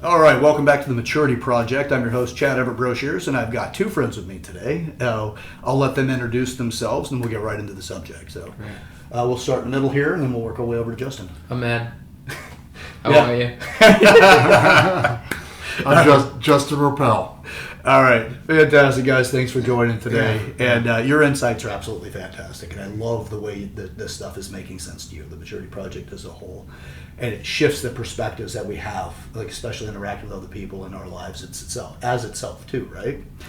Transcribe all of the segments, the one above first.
All right, welcome back to the Maturity Project. I'm your host, Chad Everett Broshears, and I've got two friends with me today. I'll let them introduce themselves, and we'll get right into the subject. So we'll start in the middle here, and then we'll work our way over to Justin. I'm Ed. How are you? I'm Justin Rappel. All right, fantastic, guys. Thanks for joining today. Yeah. And your insights are absolutely fantastic, and I love the way that this stuff is making sense to you, the Maturity Project as a whole. And it shifts the perspectives that we have, like especially interacting with other people in our lives itself too, right? Yeah.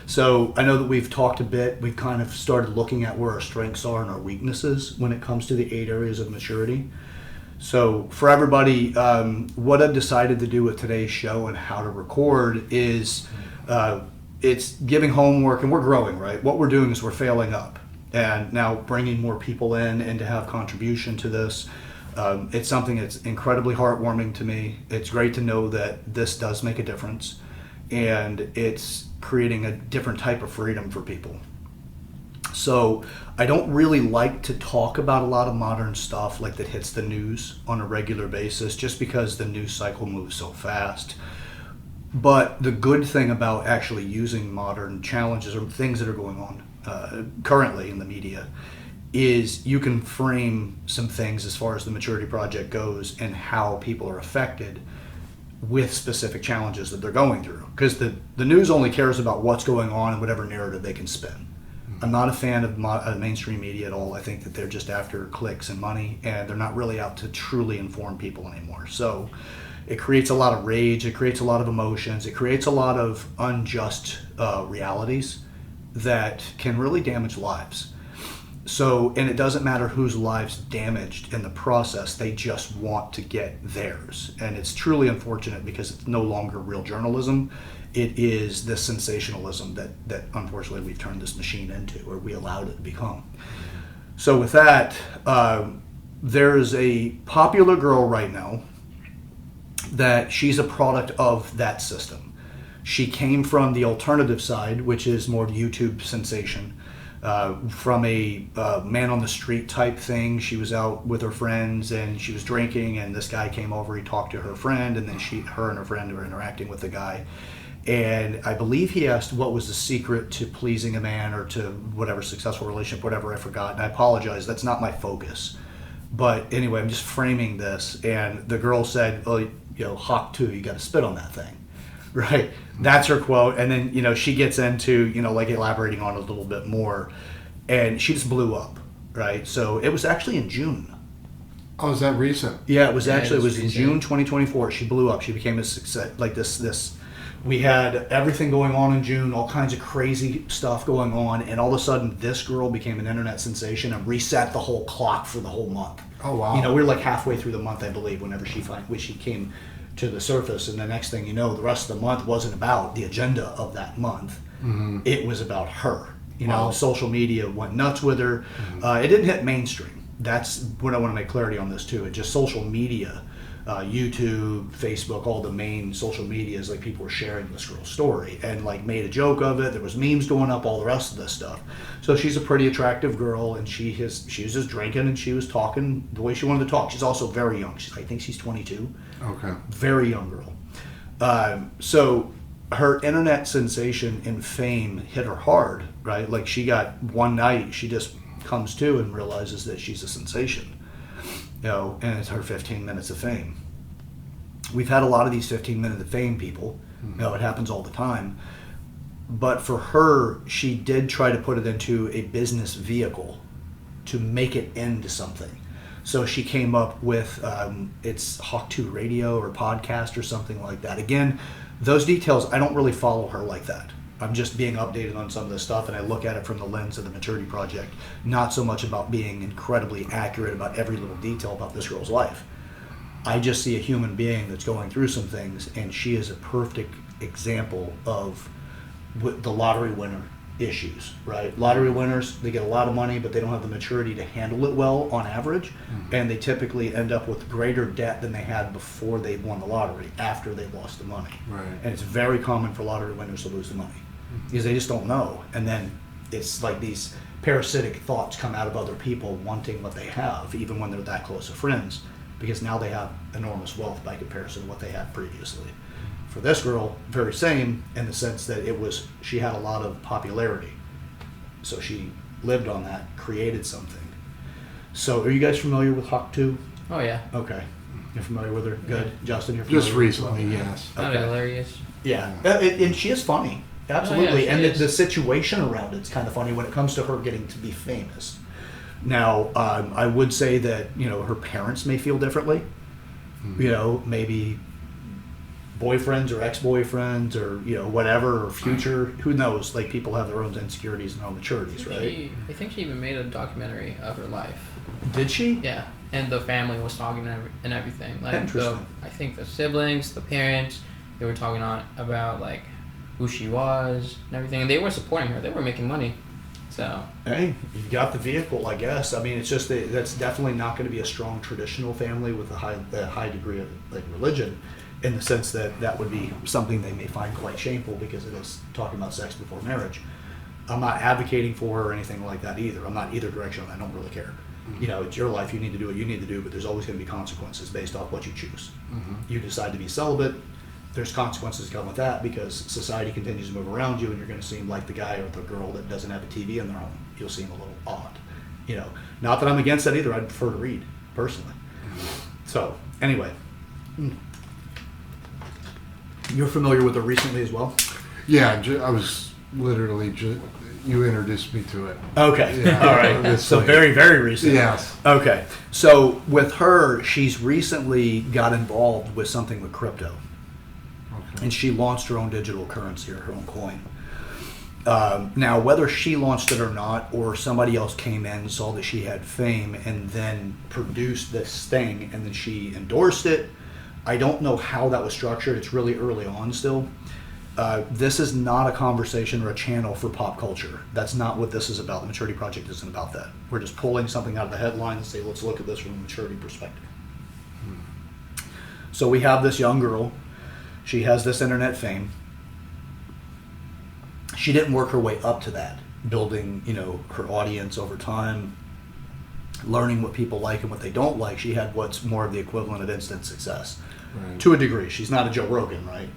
So I know that we've talked a bit. We've kind of started looking at where our strengths are and our weaknesses when it comes to the 8 areas of maturity. So for everybody, what I've decided to do with today's show and how to record is it's giving homework, and we're growing, right? What we're doing is we're failing up and now bringing more people in and to have contribution to this. It's something that's incredibly heartwarming to me. It's great to know that this does make a difference, and it's creating a different type of freedom for people. So I don't really like to talk about a lot of modern stuff like that hits the news on a regular basis, just because the news cycle moves so fast. But the good thing about actually using modern challenges or things that are going on currently in the media is you can frame some things as far as the Maturity Project goes and how people are affected with specific challenges that they're going through. Because the news only cares about what's going on and whatever narrative they can spin. I'm not a fan of mainstream media at all. I think that they're just after clicks and money, and they're not really out to truly inform people anymore. So it creates a lot of rage, it creates a lot of emotions, it creates a lot of unjust realities that can really damage lives. So, and it doesn't matter whose lives damaged in the process, they just want to get theirs. And it's truly unfortunate because it's no longer real journalism. It is this sensationalism that unfortunately we've turned this machine into, or we allowed it to become. So with that, there is a popular girl right now that she's a product of that system. She came from the alternative side, which is more YouTube sensation. From a man on the street type thing. She was out with her friends and she was drinking, and this guy came over, he talked to her friend, and then her and her friend were interacting with the guy. And I believe he asked what was the secret to pleasing a man or to whatever successful relationship, whatever, I forgot. And I apologize, that's not my focus. But anyway, I'm just framing this. And the girl said, well, Hawk Tuah, you got to spit on that thing. Right, that's her quote, and then she gets into like elaborating on it a little bit more, and she just blew up. Right, so it was actually in June. Oh, is that recent? Yeah, it was in June 2024. She blew up. She became a success. Like this. We had everything going on in June, all kinds of crazy stuff going on, and all of a sudden, this girl became an internet sensation and reset the whole clock for the whole month. Oh wow! We were like halfway through the month, I believe, whenever she came to the surface, and the next thing you know, the rest of the month wasn't about the agenda of that month. Mm-hmm. It was about her. Wow. Social media went nuts with her. Mm-hmm. It didn't hit mainstream. That's what I want to make clarity on this too. It just social media, YouTube, Facebook, all the main social medias, like people were sharing this girl's story and like made a joke of it. There was memes going up, all the rest of this stuff. So she's a pretty attractive girl, and she was just drinking and she was talking the way she wanted to talk. She's also very young. I think she's 22. Okay. Very young girl. So her internet sensation and fame hit her hard, right? Like she got one night, she just comes to and realizes that she's a sensation, and it's her 15 minutes of fame. We've had a lot of these 15 minutes of fame people. It happens all the time. But for her, she did try to put it into a business vehicle to make it into something. So she came up with, it's Hawk Tuah Radio or podcast or something like that. Again, those details, I don't really follow her like that. I'm just being updated on some of this stuff, and I look at it from the lens of the Maturity Project, not so much about being incredibly accurate about every little detail about this girl's life. I just see a human being that's going through some things, and she is a perfect example of the lottery winner issues, right? Lottery winners, they get a lot of money, but they don't have the maturity to handle it well on average, and they typically end up with greater debt than they had before they won the lottery, after they lost the money. Right. And it's very common for lottery winners to lose the money because they just don't know. And then it's like these parasitic thoughts come out of other people wanting what they have, even when they're that close of friends, because now they have enormous wealth by comparison to what they had previously. For this girl, very same in the sense that she had a lot of popularity. So she lived on that, created something. So are you guys familiar with Hawk Tuah? Oh yeah. Okay. You're familiar with her? Good. Justin, you're familiar Just with recently, her? yes. Not Okay. hilarious. Yeah. And she is funny. Absolutely. she And is. the situation around it's kind of funny when it comes to her getting to be famous. Now, I would say that, her parents may feel differently. Maybe boyfriends or ex-boyfriends or, whatever, or future. Who knows? Like, people have their own insecurities and own maturities, right? I think she even made a documentary of her life. Did she? Yeah, and the family was talking and everything. Like, Interesting. I think the siblings, the parents, they were talking about like who she was and everything, and they were supporting her. They were making money, so. Hey, you got the vehicle, I guess. I mean, it's just that's definitely not going to be a strong traditional family with a high degree of like religion, in the sense that would be something they may find quite shameful because it is talking about sex before marriage. I'm not advocating for her or anything like that either. I'm not either direction. I don't really care. It's your life. You need to do what you need to do, but there's always going to be consequences based off what you choose. You decide to be celibate, there's consequences that come with that because society continues to move around you, and you're going to seem like the guy or the girl that doesn't have a TV in their home. You'll seem a little odd. Not that I'm against that either. I'd prefer to read, personally. So, anyway. You're familiar with her recently as well? Yeah, I was literally you introduced me to it. Okay. Yeah, All right. So very, very recent. Yes. Okay. So with her, she's recently got involved with something with crypto. Okay. And she launched her own digital currency, or her own coin. Now, whether she launched it or not, or somebody else came in, saw that she had fame, and then produced this thing, and then she endorsed it, I don't know how that was structured. It's really early on still. This is not a conversation or a channel for pop culture. That's not what this is about. The Maturity Project isn't about that. We're just pulling something out of the headline and say, let's look at this from a maturity perspective. So we have this young girl. She has this internet fame. She didn't work her way up to that, building, her audience over time, learning what people like and what they don't like. She had what's more of the equivalent of instant success. Right. To a degree. She's not a Joe Rogan, right?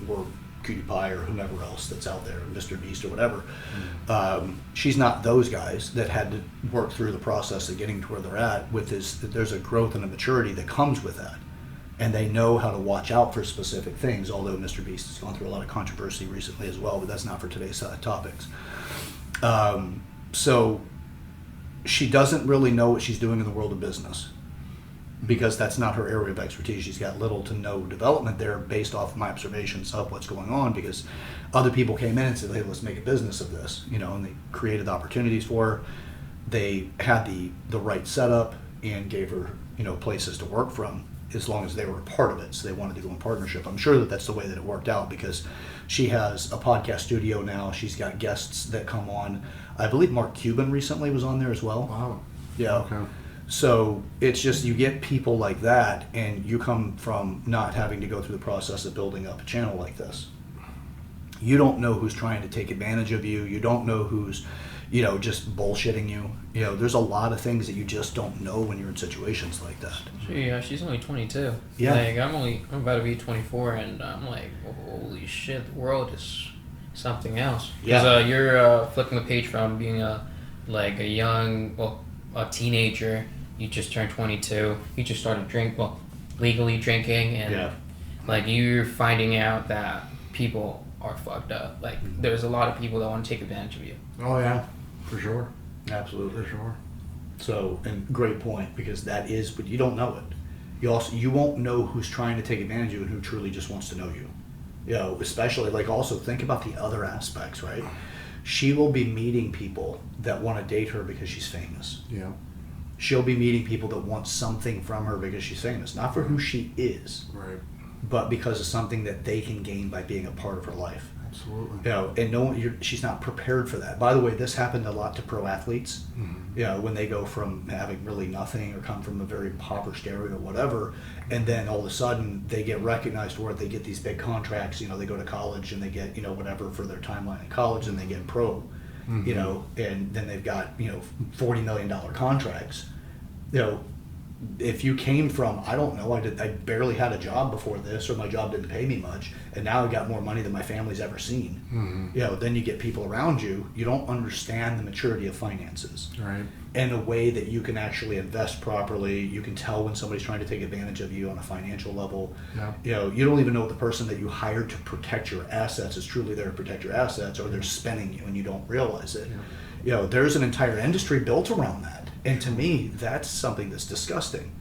Or PewDiePie or whomever else that's out there, Mr. Beast or whatever. She's not those guys that had to work through the process of getting to where they're at. There's a growth and a maturity that comes with that. And they know how to watch out for specific things, although Mr. Beast has gone through a lot of controversy recently as well, but that's not for today's topics. So she doesn't really know what she's doing in the world of business, because that's not her area of expertise. She's got little to no development there based off of my observations of what's going on, because other people came in and said, hey, let's make a business of this, and they created opportunities for her. They had the right setup and gave her, places to work from as long as they were a part of it. So they wanted to go in partnership. I'm sure that that's the way that it worked out, because she has a podcast studio now. She's got guests that come on. I believe Mark Cuban recently was on there as well. Wow. Yeah. Okay. So it's just, you get people like that, and you come from not having to go through the process of building up a channel like this. You don't know who's trying to take advantage of you. You don't know who's, just bullshitting you. There's a lot of things that you just don't know when you're in situations like that. She's only 22. Yeah. Like, I'm about to be 24, and I'm like, holy shit, the world is something else. Because you're flipping the page from being a teenager. You just turned 22. You just started legally drinking, and like, you're finding out that people are fucked up. Like, there's a lot of people that want to take advantage of you. Oh yeah, for sure. Absolutely. For sure. So, and great point, because that is, but you don't know it. You won't know who's trying to take advantage of you and who truly just wants to know you. Especially, like, also think about the other aspects, right? She will be meeting people that want to date her because she's famous. Yeah. She'll be meeting people that want something from her because she's famous. Not for who she is, Right. but because of something that they can gain by being a part of her life. Absolutely. And she's not prepared for that. By the way, this happened a lot to pro athletes. When they go from having really nothing or come from a very impoverished area or whatever, and then all of a sudden they get recognized for it. They get these big contracts. They go to college and they get whatever for their timeline in college, and they get pro. And then they've got $40 million contracts. if you came from, I don't know, I barely had a job before this, or my job didn't pay me much, and now I got more money than my family's ever seen. Then you get people around you. You don't understand the maturity of finances. Right. In a way that you can actually invest properly. You can tell when somebody's trying to take advantage of you on a financial level. Yeah. You don't even know if the person that you hired to protect your assets is truly there to protect your assets, or they're spending you and you don't realize it. There's an entire industry built around that. And to me, that's something that's disgusting,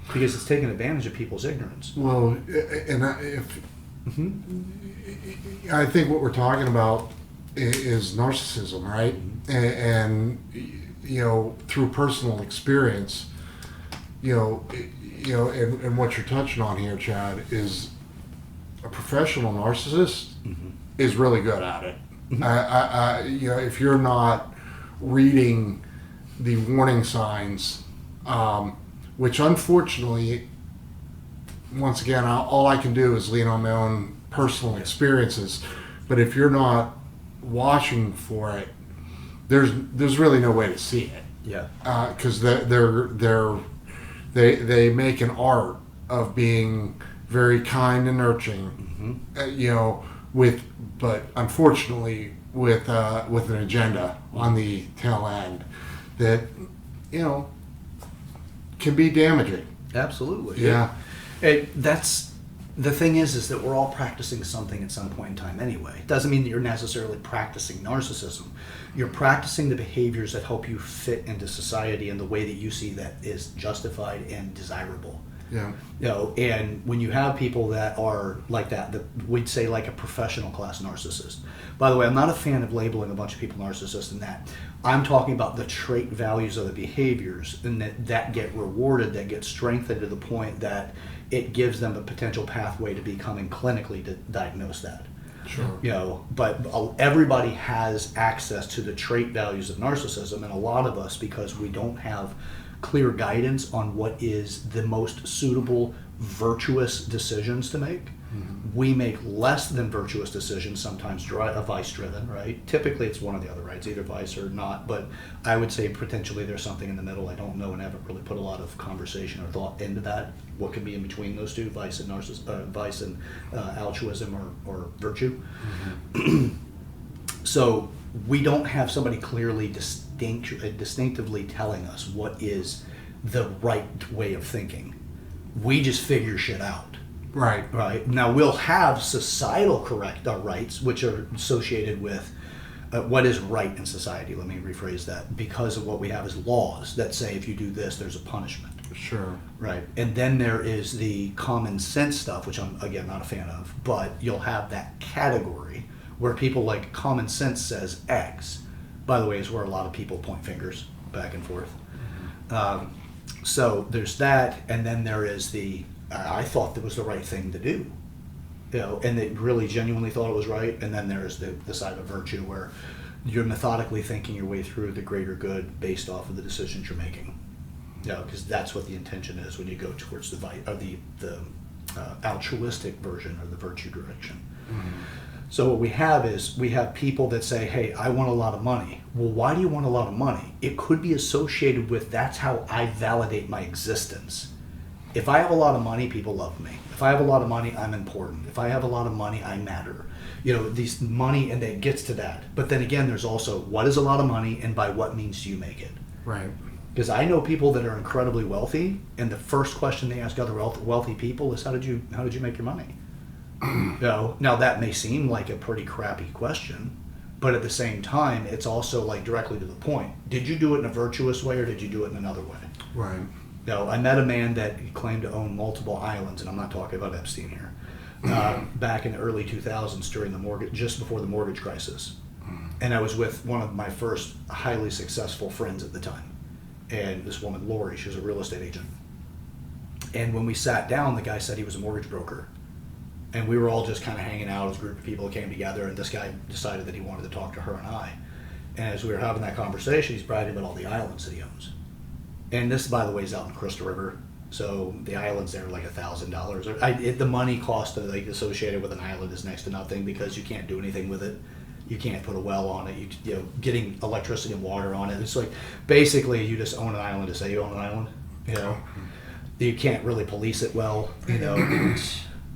because it's taking advantage of people's ignorance. Well, and I think what we're talking about is narcissism, right? And through personal experience, and what you're touching on here, Chad, is a professional narcissist is really good at it. If you're not reading the warning signs, which unfortunately, once again, all I can do is lean on my own personal experiences. But if you're not watching for it, there's really no way to see it. Yeah. Because they make an art of being very kind and nurturing, but unfortunately with an agenda on the tail end that can be damaging. Absolutely. Yeah. That's the thing is that we're all practicing something at some point in time anyway. It doesn't mean that you're necessarily practicing narcissism. You're practicing the behaviors that help you fit into society in the way that you see that is justified and desirable. Yeah. And when you have people that are like that we'd say like a professional class narcissist. By the way, I'm not a fan of labeling a bunch of people narcissists in that. I'm talking about the trait values of the behaviors, and that get rewarded, that get strengthened to the point that it gives them a potential pathway to becoming clinically to diagnose that. Sure. But everybody has access to the trait values of narcissism, and a lot of us, because we don't have clear guidance on what is the most suitable, virtuous decisions to make, we make less than virtuous decisions, sometimes vice-driven, right? Typically it's one or the other, right? It's either vice or not, but I would say potentially there's something in the middle. I don't know and haven't really put a lot of conversation or thought into that. What could be in between those two, vice and altruism or virtue? So we don't have somebody clearly distinctively telling us what is the right way of thinking. We just figure shit out. Right. Now we'll have societal rights, which are associated with what is right in society. Let me rephrase that. Because of what we have is laws that say if you do this, there's a punishment. Sure. Right. And then there is the common sense stuff, which I'm, again, not a fan of, but you'll have that category where people like common sense says X. By the way, is where a lot of people point fingers back and forth. So there's that, and then there is I thought that was the right thing to do, and they really genuinely thought it was right. And then there's the side of virtue where you're methodically thinking your way through the greater good based off of the decisions you're making. Because that's what the intention is when you go towards the altruistic version or the virtue direction. So what we have people that say, hey, I want a lot of money. Well, why do you want a lot of money? It could be associated with that's how I validate my existence. If I have a lot of money, people love me. If I have a lot of money, I'm important. If I have a lot of money, I matter. These money, and it gets to that. But then again, there's also what is a lot of money and by what means do you make it? Right. Because I know people that are incredibly wealthy, and the first question they ask other wealthy people is, how did you make your money? Now that may seem like a pretty crappy question, but at the same time, it's also like directly to the point. Did you do it in a virtuous way or did you do it in another way? Right. I met a man that claimed to own multiple islands, and I'm not talking about Epstein here, back in the early 2000s during just before the mortgage crisis. And I was with one of my first highly successful friends at the time. And this woman, Lori, she was a real estate agent. And when we sat down, the guy said he was a mortgage broker. And we were all just kind of hanging out as a group of people that came together, and this guy decided that he wanted to talk to her and I. And as we were having that conversation, he's bragging about all the islands that he owns. And this, by the way, is out in the Crystal River. So the islands there are like $1,000. The money cost associated with an island is next to nothing because you can't do anything with it. You can't put a well on it. Getting electricity and water on it. It's like basically you just own an island to say you own an island. You can't really police it well,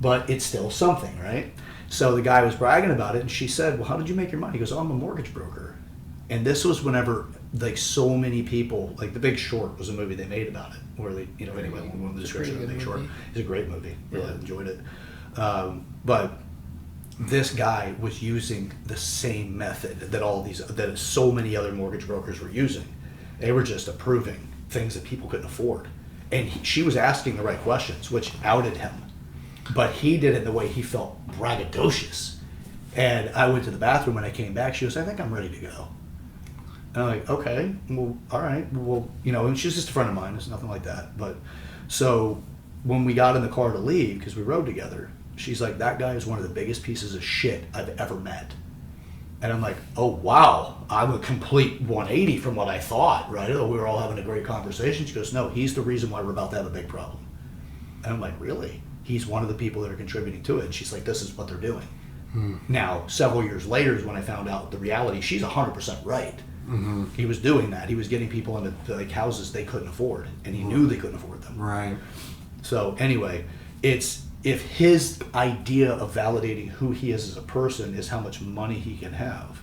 but it's still something, right? So the guy was bragging about it, and she said, well, how did you make your money? He goes, oh, I'm a mortgage broker. And this was whenever, like, so many people, like The Big Short was a movie they made about it, where they, anyway, one of the description of The Big Short. It's a great movie. Really enjoyed it. But this guy was using the same method that so many other mortgage brokers were using. They were just approving things that people couldn't afford. And she was asking the right questions, which outed him. But he did it the way he felt braggadocious. And I went to the bathroom when I came back. She goes, I think I'm ready to go. And I'm like, okay, well, all right. Well, and she's just a friend of mine. It's nothing like that. But so when we got in the car to leave, because we rode together, she's like, that guy is one of the biggest pieces of shit I've ever met. And I'm like, oh, wow. I'm a complete 180 from what I thought, right? We were all having a great conversation. She goes, no, he's the reason why we're about to have a big problem. And I'm like, really? He's one of the people that are contributing to it. And she's like, this is what they're doing. Now, several years later is when I found out the reality. She's 100% right. He was doing that. He was getting people into houses they couldn't afford, and he knew they couldn't afford them. Right. So anyway, if his idea of validating who he is as a person is how much money he can have,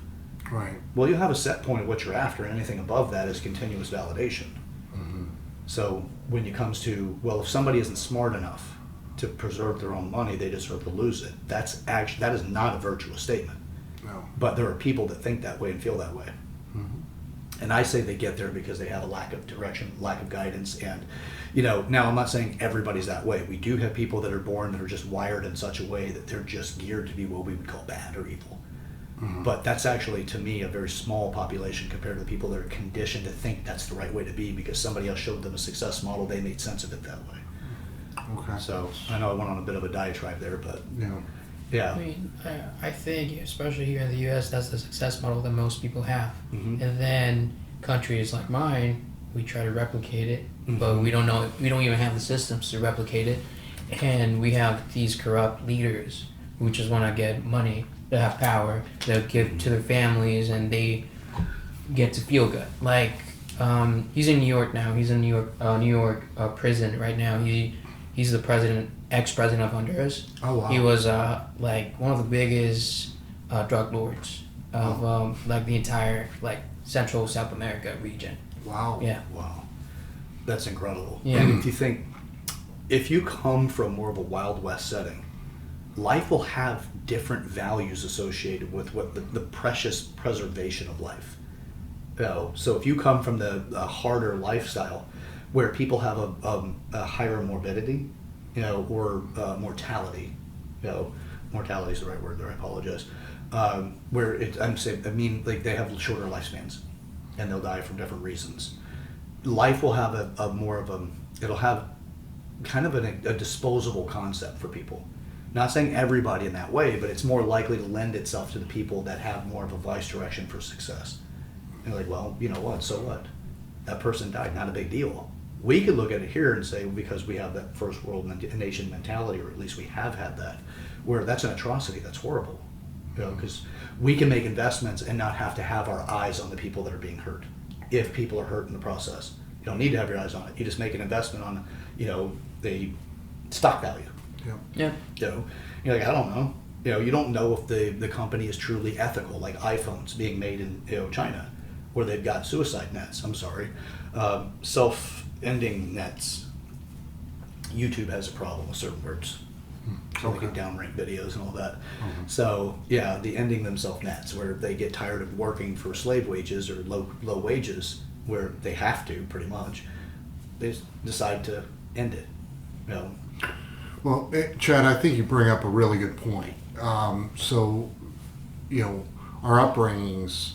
right. Well, you have a set point of what you're after, and anything above that is continuous validation. So when it comes to, well, if somebody isn't smart enough to preserve their own money, they deserve to lose it. That is not a virtuous statement. No. But there are people that think that way and feel that way. And I say they get there because they have a lack of direction, lack of guidance. And, now I'm not saying everybody's that way. We do have people that are born that are just wired in such a way that they're just geared to be what we would call bad or evil. But that's actually, to me, a very small population compared to the people that are conditioned to think that's the right way to be because somebody else showed them a success model. They made sense of it that way. Okay. So I know I went on a bit of a diatribe there, but yeah. I mean, I think, especially here in the U.S., that's the success model that most people have. And then countries like mine, we try to replicate it, but we don't know. We don't even have the systems to replicate it, and we have these corrupt leaders who just want to get money, they have power, they'll give to their families, and they get to feel good. Like he's in New York now. He's in New York prison right now. He's the ex-president of Honduras. Oh, wow. He was like one of the biggest drug lords of like the entire like Central South America region. Wow. Yeah. wow, that's incredible. Yeah. And if you come from more of a Wild West setting, life will have different values associated with what the precious preservation of life. So if you come from the harder lifestyle, where people have a higher morbidity, or mortality, mortality is the right word there. I apologize. Where like they have shorter lifespans, and they'll die for different reasons. Life will have it'll have kind of a disposable concept for people. Not saying everybody in that way, but it's more likely to lend itself to the people that have more of a vice direction for success. And like, well, you know what? So what? That person died. Not a big deal. We could look at it here and say, well, because we have that first world nation mentality, or at least we have had that, where that's an atrocity. That's horrible. Because we can make investments and not have to have our eyes on the people that are being hurt. If people are hurt in the process, you don't need to have your eyes on it. You just make an investment on, the stock value. Yeah. Yeah. You're like, I don't know. You don't know if the company is truly ethical, like iPhones being made in China, where they've got suicide nets. I'm sorry, self-ending nets. YouTube has a problem with certain words. So they can downrank videos and all that. So yeah, the ending themselves nets, where they get tired of working for slave wages or low wages, where they have to pretty much. They decide to end it. Well, Chad, I think you bring up a really good point. So, our upbringings,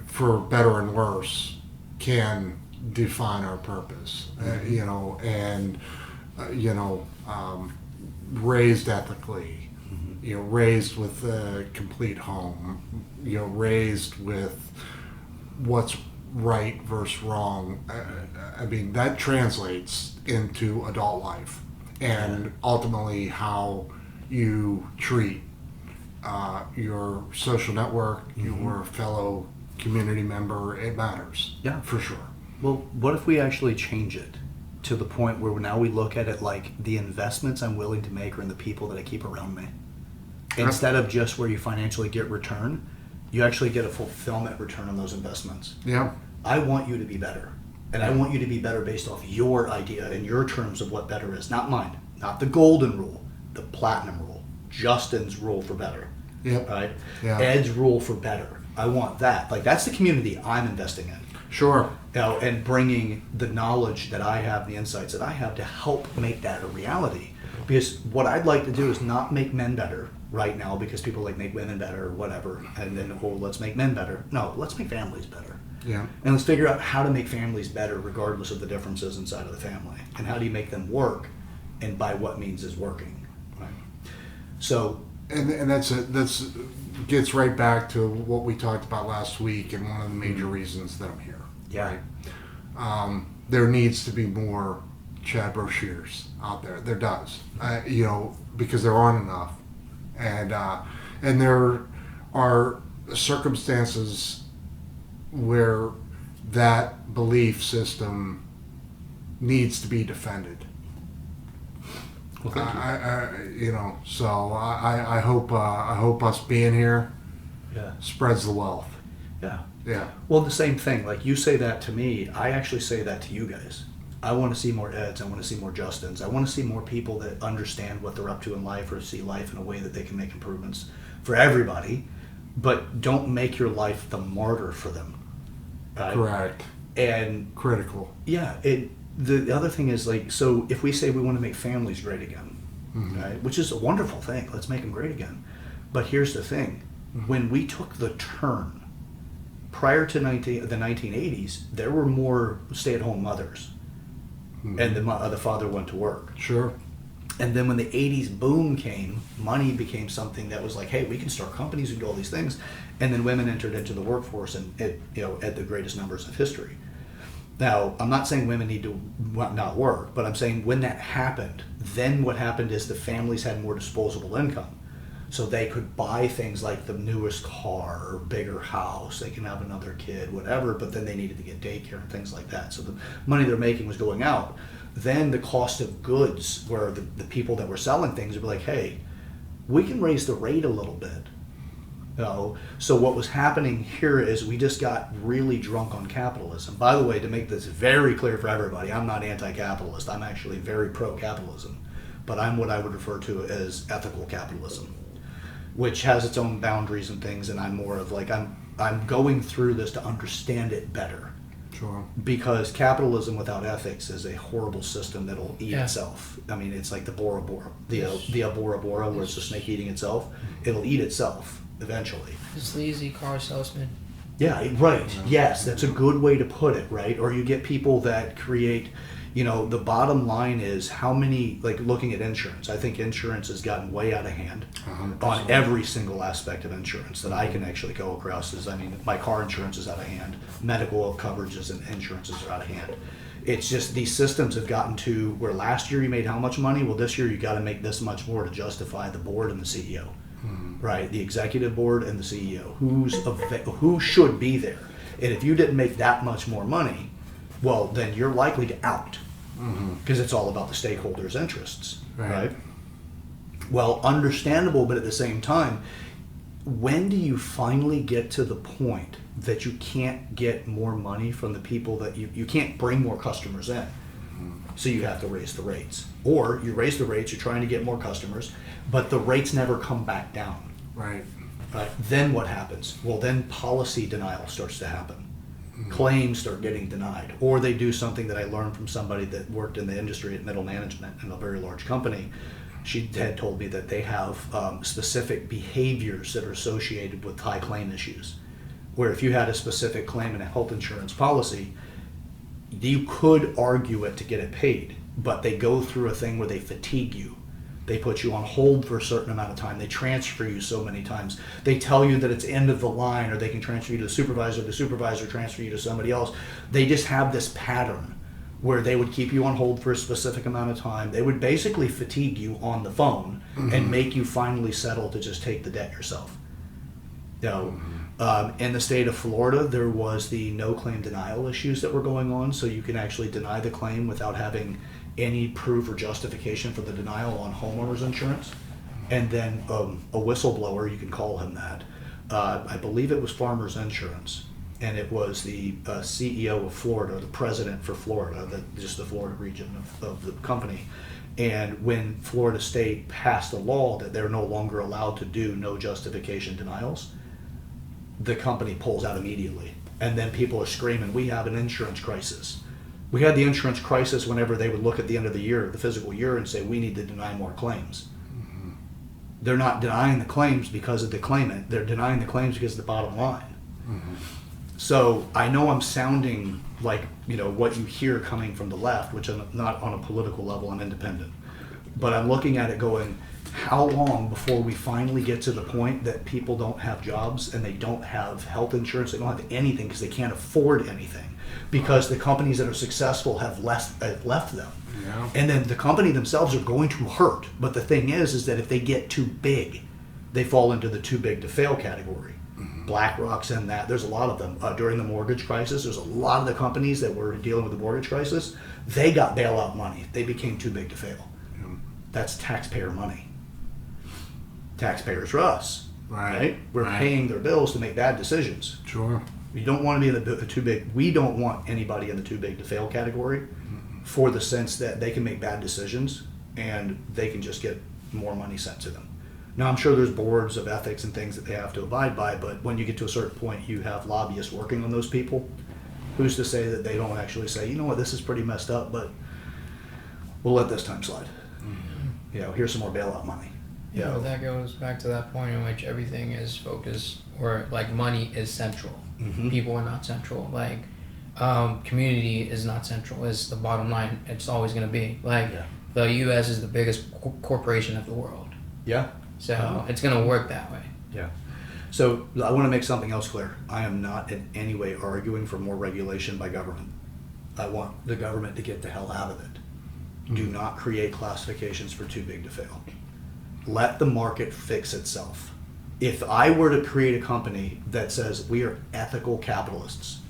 for better and worse, can define our purpose. Raised ethically, raised with a complete home, raised with what's right versus wrong. I mean, that translates into adult life, and ultimately how you treat your social network, your fellow community member. It matters. Yeah. For sure. Well, what if we actually change it? to the point where now we look at it like the investments I'm willing to make are in the people that I keep around me. Instead of just where you financially get return, you actually get a fulfillment return on those investments. Yeah. I want you to be better. And I want you to be better based off your idea and your terms of what better is. Not mine. Not the golden rule. The platinum rule. Justin's rule for better. Yep. Right? Yeah. Ed's rule for better. I want that. Like, that's the community I'm investing in. Sure. You know, and bringing the knowledge that I have, the insights that I have to help make that a reality. Because what I'd like to do is not make men better right now because people like make women better or whatever. And then, oh, let's make men better. No, let's make families better. Yeah. And let's figure out how to make families better regardless of the differences inside of the family. And how do you make them work and by what means is working. Right? So And that's gets right back to what we talked about last week, and one of the major reasons that I'm here. yeah. Right? There needs to be more Chad brochures out there. There does, because there aren't enough, and there are circumstances where that belief system needs to be defended. Well, thank you. I hope us being here Yeah. spreads the wealth. Yeah. Yeah. Well, the same thing. Like you say that to me, I actually say that to you guys. I want to see more Eds. I want to see more Justins. I want to see more people that understand what they're up to in life or see life in a way that they can make improvements for everybody, but don't make your life the martyr for them. Right? Correct. And Critical. yeah, the other thing is like, so if we say we want to make families great again, right, which is a wonderful thing, let's make them great again. But here's the thing, when we took the turn, prior to the 1980s, there were more stay-at-home mothers, and the father went to work. Sure. And then when the 80s boom came, money became something that was like, hey, we can start companies and do all these things. And then women entered into the workforce and at the greatest numbers of history. Now, I'm not saying women need to not work, but I'm saying when that happened, then what happened is the families had more disposable income. So they could buy things like the newest car or bigger house, they can have another kid, whatever, but then they needed to get daycare and things like that. So the money they're making was going out. Then the cost of goods, where the people that were selling things would be like, hey, we can raise the rate a little bit. So what was happening here is we just got really drunk on capitalism. By the way, to make this very clear for everybody, I'm not anti-capitalist. I'm actually very pro-capitalism. But I'm what I would refer to as ethical capitalism, which has its own boundaries and things, and I'm more of like, I'm going through this to understand it better. Sure. Because capitalism without ethics is a horrible system that'll eat Yeah. itself. I mean, it's like the Bora Bora, the Bora Bora, where it's the snake eating itself. It'll eat itself eventually. The sleazy car salesman. Yeah, right. Yes, that's a good way to put it, right? Or you get people that create, the bottom line is how many, like looking at insurance. I think insurance has gotten way out of hand 100%. on every single aspect of insurance that I can actually go across. My car insurance is out of hand. Medical coverages and insurances are out of hand. It's just these systems have gotten to where last year you made how much money? Well, this year you got to make this much more to justify the board and the CEO. Right, the executive board and the CEO, who should be there, and if you didn't make that much more money, well, then you're likely to out, because it's all about the stakeholders' interests, right? Well, understandable, but at the same time, when do you finally get to the point that you can't get more money from the people that you can't bring more customers in? So you have to raise the rates, or you raise the rates, you're trying to get more customers, but the rates never come back down. Right. Then what happens? Well, then policy denial starts to happen. Claims start getting denied, or they do something that I learned from somebody that worked in the industry at middle management in a very large company. She had told me that they have specific behaviors that are associated with high claim issues, where if you had a specific claim in a health insurance policy, you could argue it to get it paid, but they go through a thing where they fatigue you. They put you on hold for a certain amount of time. They transfer you so many times. They tell you that it's end of the line, or they can transfer you to the supervisor transfer you to somebody else. They just have this pattern where they would keep you on hold for a specific amount of time. They would basically fatigue you on the phone and make you finally settle to just take the debt yourself. In the state of Florida, there was the no claim denial issues that were going on, so you can actually deny the claim without having any proof or justification for the denial on homeowners insurance. And then a whistleblower, you can call him that. I believe it was Farmers Insurance, and it was the CEO of Florida, the president for Florida, just the Florida region of the company. And when Florida State passed a law that they're no longer allowed to do no justification denials, the company pulls out immediately. And then people are screaming, we have an insurance crisis. We had the insurance crisis whenever they would look at the end of the year, the fiscal year, and say, we need to deny more claims. Mm-hmm. They're not denying the claims because of the claimant. They're denying the claims because of the bottom line. Mm-hmm. So I know I'm sounding like, what you hear coming from the left, which I'm not on a political level, I'm independent. But I'm looking at it going, how long before we finally get to the point that people don't have jobs and they don't have health insurance, they don't have anything because they can't afford anything because the companies that are successful have left them. Yeah. And then the company themselves are going to hurt. But the thing is that if they get too big, they fall into the too big to fail category. Mm-hmm. BlackRock's in that. There's a lot of them. During the mortgage crisis, there's a lot of the companies that were dealing with the mortgage crisis, they got bailout money. They became too big to fail. Yeah. That's taxpayer money. Taxpayers are us, right? We're paying their bills to make bad decisions. Sure. You don't want to be in the too big. We don't want anybody in the too big to fail category, for the sense that they can make bad decisions and they can just get more money sent to them. Now, I'm sure there's boards of ethics and things that they have to abide by, but when you get to a certain point, you have lobbyists working on those people. Who's to say that they don't actually say, you know what, this is pretty messed up, but we'll let this time slide. Mm-hmm. Here's some more bailout money. Yeah, but that goes back to that point in which everything is focused, or like money is central. Mm-hmm. People are not central. Like community is not central. Is the bottom line. It's always going to be the U.S. is the biggest corporation of the world. Yeah. So it's going to work that way. Yeah. So I want to make something else clear. I am not in any way arguing for more regulation by government. I want the government to get the hell out of it. Mm-hmm. Do not create classifications for too big to fail. Let the market fix itself. If I were to create a company that says we are ethical capitalists,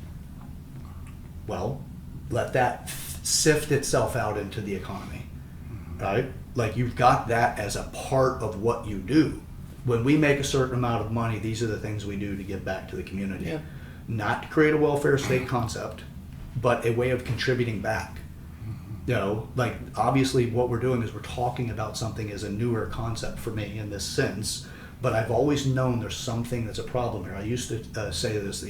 well, let that sift itself out into the economy, right? Like, you've got that as a part of what you do. When we make a certain amount of money, these are the things we do to give back to the community. Yeah. Not to create a welfare state concept, but a way of contributing back. Like, obviously what we're doing is we're talking about something as a newer concept for me in this sense, but I've always known there's something that's a problem here. I used to say this,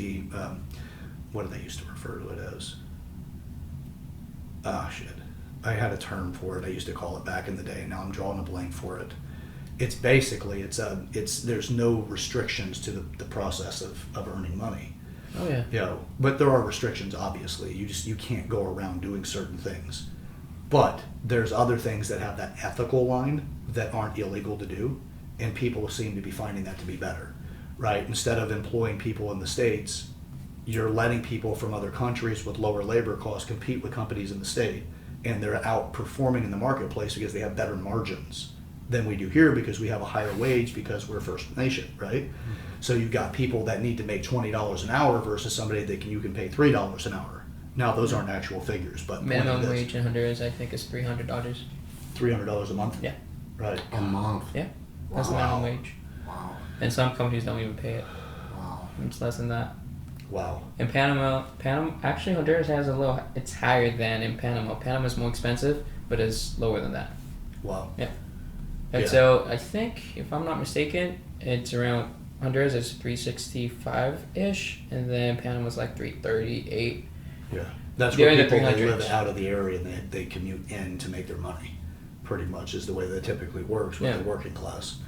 what do they used to refer to it as? I had a term for it. I used to call it back in the day. Now I'm drawing a blank for it. It's basically, there's no restrictions to the process of earning money. Oh yeah. But there are restrictions, obviously. You can't go around doing certain things. But there's other things that have that ethical line that aren't illegal to do, and people seem to be finding that to be better, right? Instead of employing people in the States, you're letting people from other countries with lower labor costs compete with companies in the state, and they're outperforming in the marketplace because they have better margins than we do here because we have a higher wage because we're First Nation, right? Mm-hmm. So you've got people that need to make $20 an hour versus somebody that you can pay $3 an hour. Now, those aren't actual figures, but minimum wage in Honduras, I think, is $300. $300 a month? Yeah. Right. A month? Yeah. That's the minimum wage. Wow. And some companies don't even pay it. Wow. It's less than that. Wow. In Panama, actually Honduras has it's higher than in Panama. Panama's more expensive, but it's lower than that. Wow. Yeah. And so I think, if I'm not mistaken, it's around, Honduras is 365-ish, and then Panama's like 338. Yeah. That's where people that live out of the area and they commute in to make their money, pretty much is the way that typically works with the working class.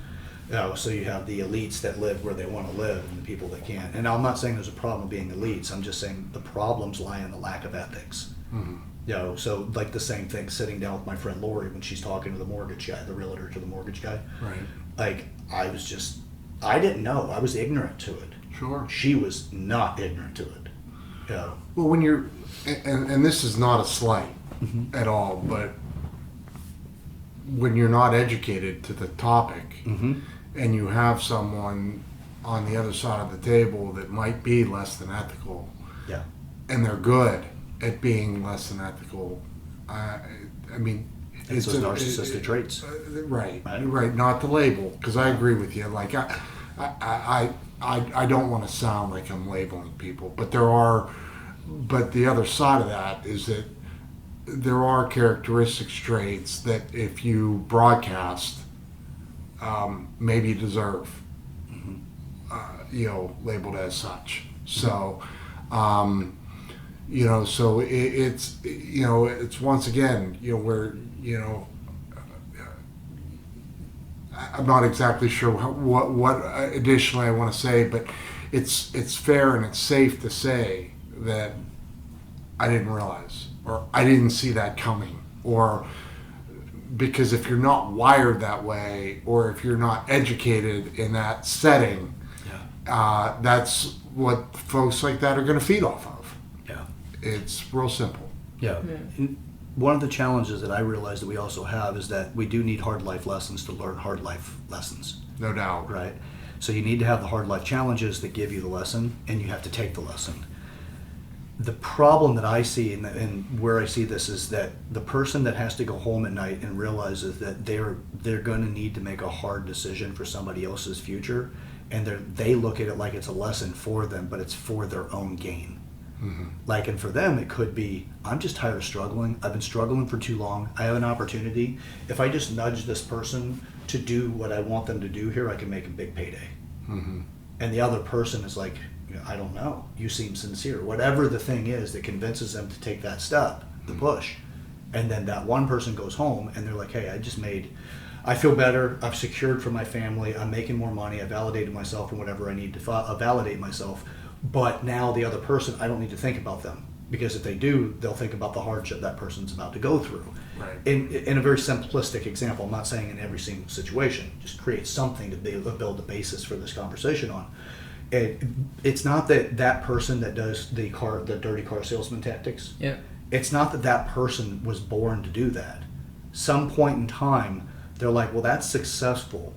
So you have the elites that live where they want to live and the people that can't. And I'm not saying there's a problem being elites. I'm just saying the problems lie in the lack of ethics. Mm-hmm. So like the same thing, sitting down with my friend Lori when she's talking to the mortgage guy, the realtor to the mortgage guy. Right. Like, I didn't know. I was ignorant to it. Sure. She was not ignorant to it. Well, when you're, and this is not a slight at all, but when you're not educated to the topic, and you have someone on the other side of the table that might be less than ethical, Yeah. and they're good at being less than ethical. I mean, It's those narcissistic traits. Right. Not the label, because I agree with you. Like I don't want to sound like I'm labeling people, but the other side of that is that there are characteristics, traits that if you broadcast, maybe you deserve, labeled as such. So, so it's once again, where, I'm not exactly sure what additionally I want to say, but it's fair and it's safe to say that I didn't realize, or I didn't see that coming, or because if you're not wired that way, or if you're not educated in that setting, that's what folks like that are going to feed off of. Yeah. It's real simple. Yeah. And one of the challenges that I realize that we also have is that we do need hard life lessons to learn hard life lessons. No doubt. Right? So you need to have the hard life challenges that give you the lesson, and you have to take the lesson. The problem that I see and where I see this is that the person that has to go home at night and realizes that they're going to need to make a hard decision for somebody else's future, and they look at it like it's a lesson for them, but it's for their own gain. Mm-hmm. Like, and for them, it could be, I'm just tired of struggling. I've been struggling for too long. I have an opportunity. If I just nudge this person to do what I want them to do here, I can make a big payday. Mm-hmm. And the other person is like, I don't know. You seem sincere. Whatever the thing is that convinces them to take that step, the push. And then that one person goes home and they're like, hey, I feel better. I've secured for my family. I'm making more money. I validated myself in whatever I need to validate myself. But now the other person, I don't need to think about them, because if they do, they'll think about the hardship that person's about to go through. Right. In a very simplistic example, I'm not saying in every single situation, just create something to build the basis for this conversation on. It's not that person that does the dirty car salesman tactics. Yeah. It's not that person was born to do that. Some point in time, they're like, well, that's successful.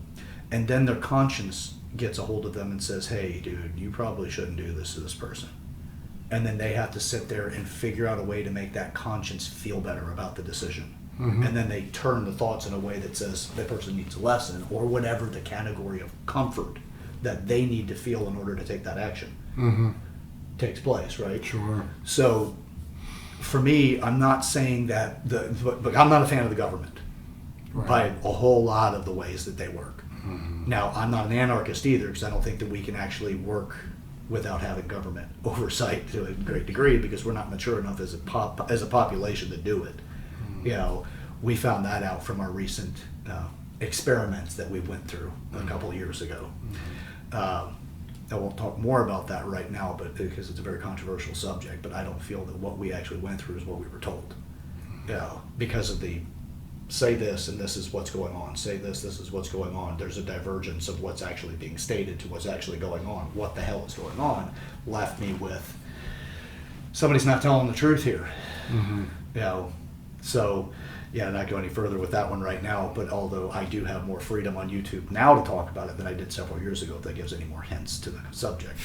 And then their conscience gets a hold of them and says, hey, dude, you probably shouldn't do this to this person. And then they have to sit there and figure out a way to make that conscience feel better about the decision. Mm-hmm. And then they turn the thoughts in a way that says that person needs a lesson, or whatever the category of comfort that they need to feel in order to take that action takes place, right? Sure. So for me, I'm not saying that but I'm not a fan of the government by a whole lot of the ways that they work. Mm-hmm. Now, I'm not an anarchist either, because I don't think that we can actually work without having government oversight to a great degree, because we're not mature enough as a population to do it. Mm-hmm. We found that out from our recent experiments that we went through a couple of years ago. Mm-hmm. I won't talk more about that right now, but because it's a very controversial subject, but I don't feel that what we actually went through is what we were told. Because of the say this and this is what's going on, say this is what's going on. There's a divergence of what's actually being stated to what's actually going on. What the hell is going on left me with, somebody's not telling the truth here. Mm-hmm. So not go any further with that one right now, but although I do have more freedom on YouTube now to talk about it than I did several years ago, if that gives any more hints to the subject.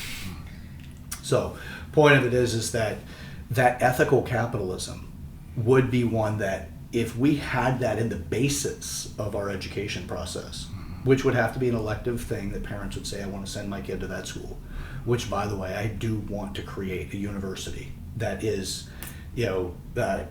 So point of it is that ethical capitalism would be one that, if we had that in the basis of our education process, which would have to be an elective thing that parents would say, I want to send my kid to that school, which, by the way, I do want to create a university that is,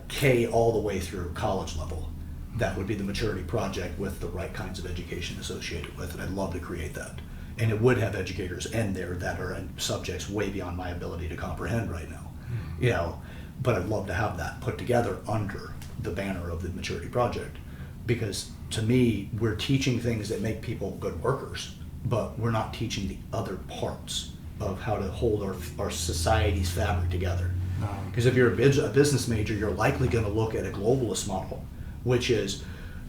K all the way through college level. That would be the maturity project with the right kinds of education associated with it. I'd love to create that. And it would have educators in there that are in subjects way beyond my ability to comprehend right now. But I'd love to have that put together under the banner of the maturity project, because to me, we're teaching things that make people good workers, but we're not teaching the other parts of how to hold our society's fabric together. Because if you're a business major, you're likely going to look at a globalist model, which is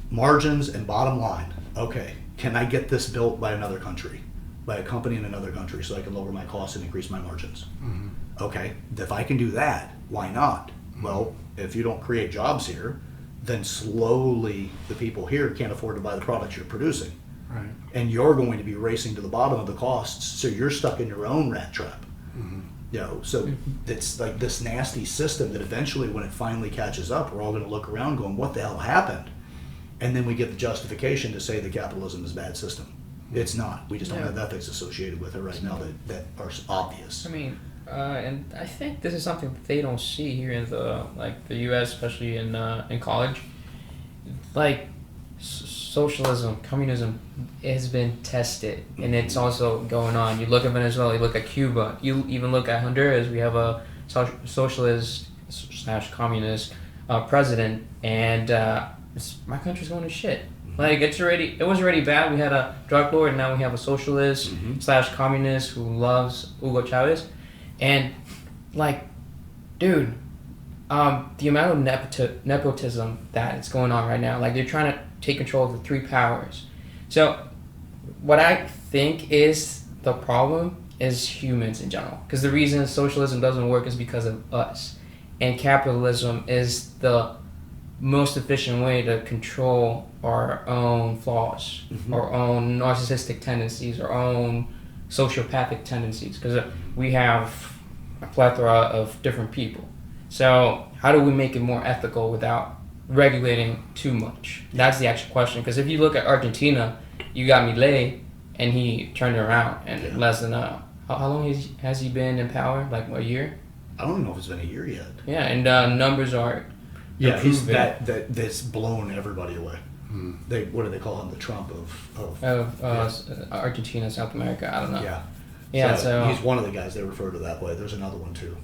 margins and bottom line. Okay, can I get this built by another country, by a company in another country, so I can lower my costs and increase my margins? Mm-hmm. Okay, if I can do that, why not? Well, if you don't create jobs here, then slowly the people here can't afford to buy the products you're producing. Right. And you're going to be racing to the bottom of the costs, so you're stuck in your own rat trap. So it's like this nasty system that eventually, when it finally catches up, we're all going to look around going, what the hell happened? And then we get the justification to say that capitalism is a bad system. It's not. We just don't have ethics associated with it right now that are obvious. I mean, and I think this is something that they don't see here in the U.S., especially in college. Like socialism, communism has been tested, and it's also going on. You look at Venezuela, you look at Cuba, you even look at Honduras. We have a socialist / communist president, and my country's going to shit. Like it was already bad. We had a drug lord, and now we have a socialist / communist who loves Hugo Chavez, and like, dude, the amount of nepotism that is going on right now, like they're trying to take control of the three powers. So what I think is the problem is humans in general, because the reason socialism doesn't work is because of us, and capitalism is the most efficient way to control our own flaws, our own narcissistic tendencies, our own sociopathic tendencies, because we have a plethora of different people. So how do we make it more ethical without regulating too much? That's the actual question. Because if you look at Argentina, you got Milei, and he turned it around in less than how long has he been in power? Like a year? I don't know if it's been a year yet. Yeah, and numbers are he's that's blown everybody away. What do they call him? The Trump of Argentina, South America. I don't know. Yeah. So he's one of the guys they refer to that way. There's another one too.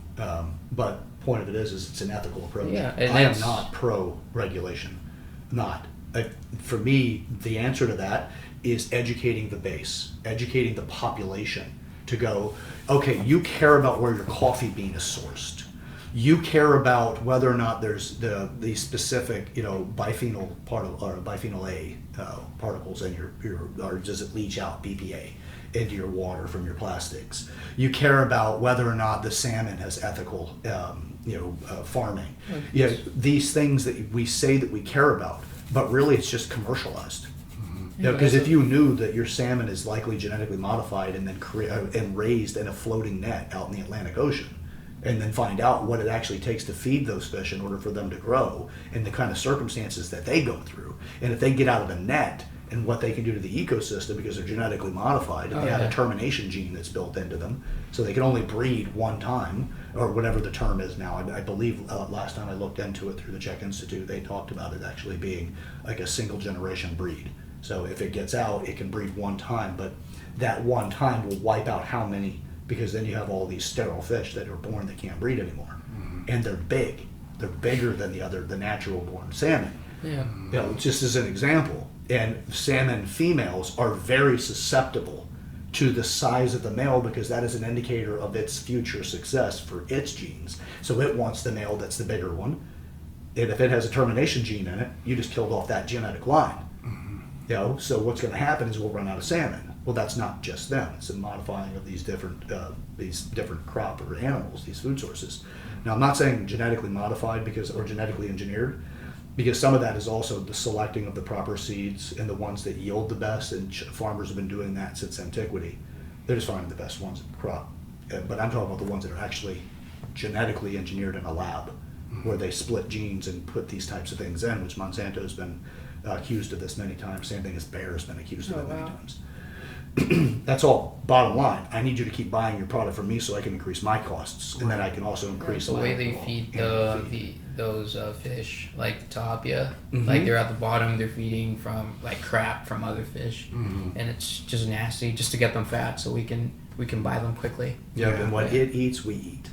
But point of it is it's an ethical approach. Yeah, I am not pro-regulation. For me, the answer to that is educating the base, educating the population to go, okay, you care about where your coffee bean is sourced. You care about whether or not there's the specific, biphenyl A particles in your or does it leach out BPA into your water from your plastics. You care about whether or not the salmon has ethical, farming. These things that we say that we care about, but really it's just commercialized. Because if you knew that your salmon is likely genetically modified and then and raised in a floating net out in the Atlantic Ocean, and then find out what it actually takes to feed those fish in order for them to grow and the kind of circumstances that they go through, and if they get out of the net and what they can do to the ecosystem because they're genetically modified and they have a termination gene that's built into them, so they can only breed one time, or whatever the term is now. I believe last time I looked into it through the Czech Institute, they talked about it actually being like a single generation breed. So if it gets out, it can breed one time, but that one time will wipe out how many, because then you have all these sterile fish that are born that can't breed anymore. And they're big. They're bigger than the natural born salmon. Just as an example. And salmon females are very susceptible to the size of the male, because that is an indicator of its future success for its genes. So it wants the male that's the bigger one. And if it has a termination gene in it, you just killed off that genetic line. So what's going to happen is we'll run out of salmon. Well, that's not just them. It's a modifying of these different crop or animals, these food sources. Now, I'm not saying genetically modified or genetically engineered, because some of that is also the selecting of the proper seeds and the ones that yield the best, and farmers have been doing that since antiquity. They're just finding the best ones in the crop. But I'm talking about the ones that are actually genetically engineered in a lab, where they split genes and put these types of things in, which Monsanto's been accused of this many times. Same thing as Bayer's been accused of it many times. That's all bottom line. I need you to keep buying your product from me so I can increase my costs, and then I can also increase the way they feed those fish, like tilapia. Like they're at the bottom, they're feeding from like crap from other fish, and it's just nasty just to get them fat so we can buy them quickly. And what it eats, we eat.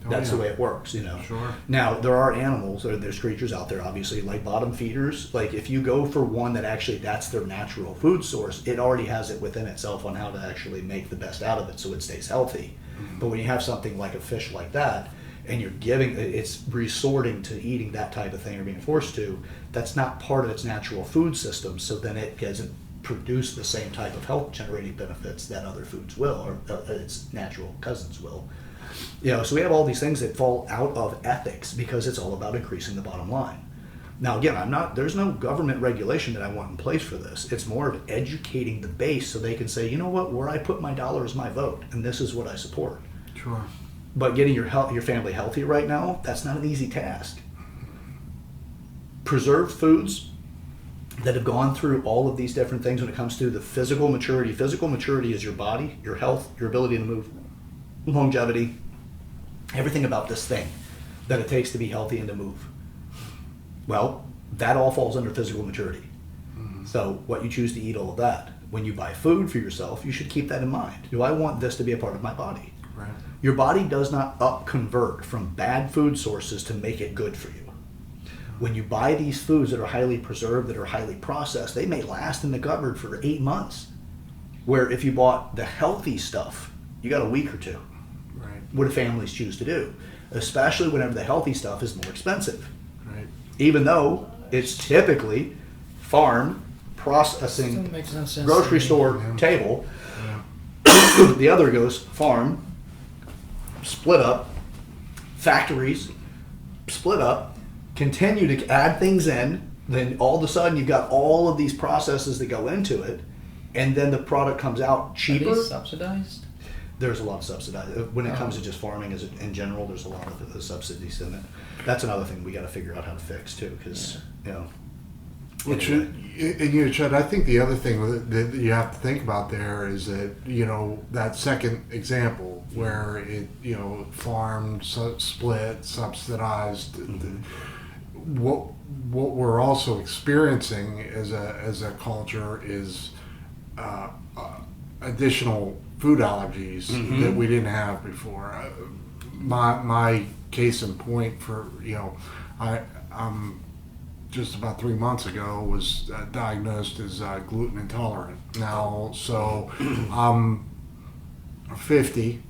That's the way it works, Sure. Now, there are animals, or there's creatures out there, obviously, like bottom feeders. Like, if you go for one that actually that's their natural food source, it already has it within itself on how to actually make the best out of it so it stays healthy. But when you have something like a fish like that, and it's resorting to eating that type of thing or being forced to, that's not part of its natural food system, so then it doesn't produce the same type of health-generating benefits that other foods will, or its natural cousins will. So we have all these things that fall out of ethics because it's all about increasing the bottom line. Now, again, there's no government regulation that I want in place for this. It's more of educating the base so they can say, you know what, where I put my dollar is my vote, and this is what I support. Sure. But getting your family healthy right now, that's not an easy task. Preserved foods that have gone through all of these different things when it comes to the physical maturity. Physical maturity is your body, your health, your ability to move, longevity, everything about this thing that it takes to be healthy and to move. Well, that all falls under physical maturity. So what you choose to eat, all of that. When you buy food for yourself, you should keep that in mind. Do I want this to be a part of my body? Right. Your body does not convert from bad food sources to make it good for you. When you buy these foods that are highly preserved, that are highly processed, they may last in the cupboard for 8 months. Where if you bought the healthy stuff, you got a week or two. Right. What do families choose to do? Especially whenever the healthy stuff is more expensive. Right. Even though it's typically farm, processing, Still makes no sense grocery to me. store Yeah. table. Yeah. The other goes farm, split up, factories, split up, continue to add things in, then all of a sudden you've got all of these processes that go into it, and then the product comes out Are cheaper. these subsidized? There's a lot of subsidized. When it comes to just farming in general, there's a lot of the subsidies in it. That's another thing we got to figure out how to fix too, because Which, anyway. Chad, I think the other thing that you have to think about there is that, that second example where it, farmed, split, subsidized, what we're also experiencing as a culture is additional food allergies that we didn't have before. My case in point for, I'm just about 3 months ago was diagnosed as gluten intolerant. Now, so I'm 50.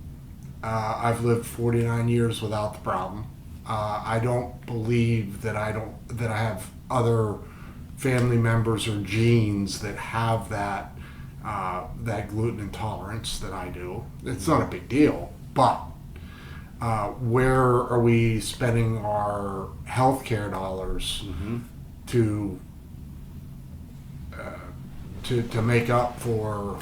I've lived 49 years without the problem. I don't believe that I have other family members or genes that have that gluten intolerance that I do. It's not a big deal, but where are we spending our healthcare dollars to make up for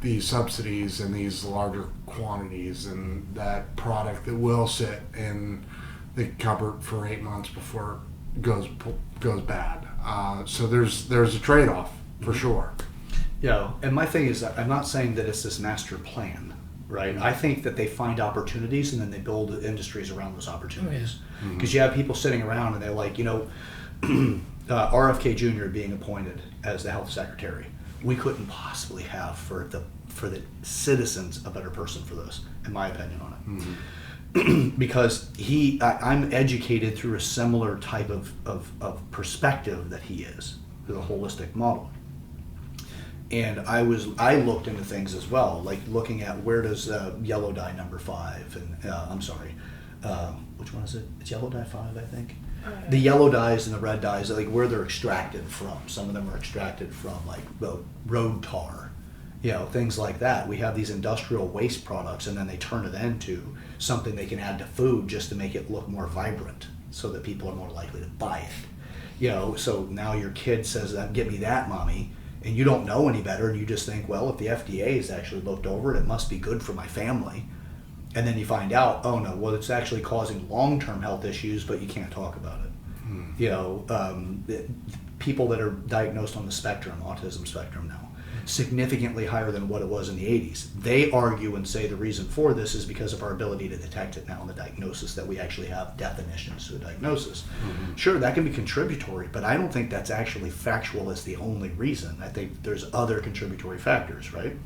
these subsidies and these larger quantities and that product that will sit in the cupboard for 8 months before it goes bad? So there's a trade-off for sure. Yeah, and my thing is, I'm not saying that it's this master plan, right? I think that they find opportunities and then they build industries around those opportunities. Because you have people sitting around and they're like, RFK Jr. being appointed as the health secretary, we couldn't possibly have for the citizens a better person for this, in my opinion on it. Because I'm educated through a similar type of perspective that he is, through the holistic model. And I looked into things as well, like looking at where does yellow dye number 5, and I'm sorry, which one is it? It's yellow dye 5, I think. The yellow dyes and the red dyes, like where they're extracted from. Some of them are extracted from like road tar, things like that. We have these industrial waste products, and then they turn it into something they can add to food just to make it look more vibrant, so that people are more likely to buy it. So now your kid says, "Get me that, mommy." And you don't know any better, and you just think, well, if the FDA has actually looked over it, it must be good for my family. And then you find out, oh no, well, it's actually causing long-term health issues, but you can't talk about it. People that are diagnosed on the spectrum, autism spectrum now, significantly higher than what it was in the 80s. They argue and say the reason for this is because of our ability to detect it now in the diagnosis, that we actually have definitions to a diagnosis. Sure, that can be contributory, but I don't think that's actually factual as the only reason. I think there's other contributory factors, right?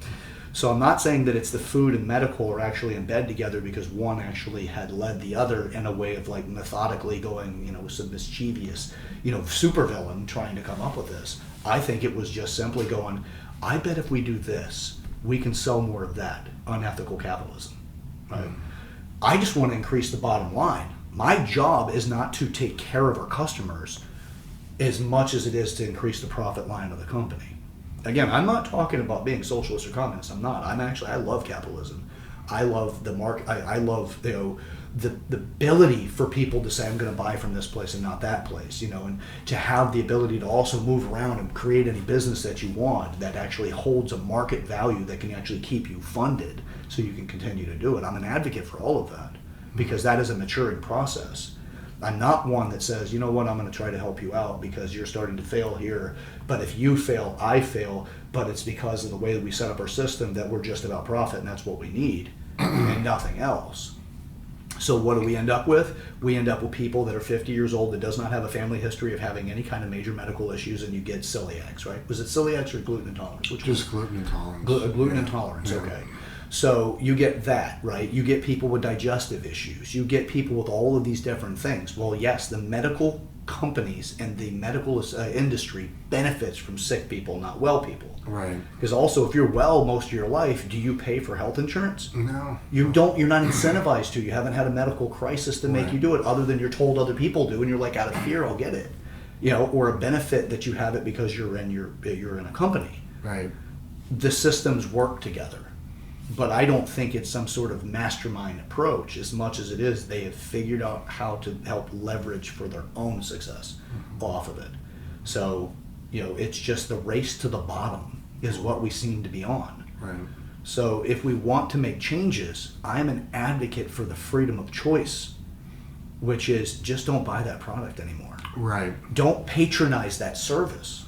So I'm not saying that it's the food and medical are actually in bed together because one actually had led the other in a way of like methodically going, with some mischievous, supervillain trying to come up with this. I think it was just simply going, I bet if we do this, we can sell more of that. Unethical capitalism, right? I just want to increase the bottom line. My job is not to take care of our customers as much as it is to increase the profit line of the company. Again, I'm not talking about being socialist or communist. I'm not. I love capitalism. I love the market. I love, you know, the ability for people to say, I'm going to buy from this place and not that place, you know, and to have the ability to also move around and create any business that you want that actually holds a market value that can actually keep you funded so you can continue to do it. I'm an advocate for all of that because that is a maturing process. I'm not one that says, you know what, I'm going to try to help you out because you're starting to fail here. But if you fail, I fail. But it's because of the way that we set up our system that we're just about profit and that's what we need and nothing else. So what do we end up with? We end up with people that are 50 years old that does not have a family history of having any kind of major medical issues, and you get celiacs, right? Was it celiacs or gluten intolerance? Which Just gluten intolerance. Gluten intolerance, okay. So you get that, right? You get people with digestive issues. You get people with all of these different things. Well, yes, the medical companies and the medical industry benefits from sick people, not well people. Right. Because also, if you're well most of your life, do you pay for health insurance? No. You don't. You're not incentivized to. You haven't had a medical crisis to make you do it, other than you're told other people do, and you're like, out of fear, I'll get it. You know, or a benefit that you have it because you're in a company. Right. The systems work together, but I don't think it's some sort of mastermind approach as much as it is they have figured out how to help leverage for their own success off of it. So, you know, it's just the race to the bottom is what we seem to be on. Right. So if we want to make changes, I'm an advocate for the freedom of choice, which is just don't buy that product anymore. Right. Don't patronize that service.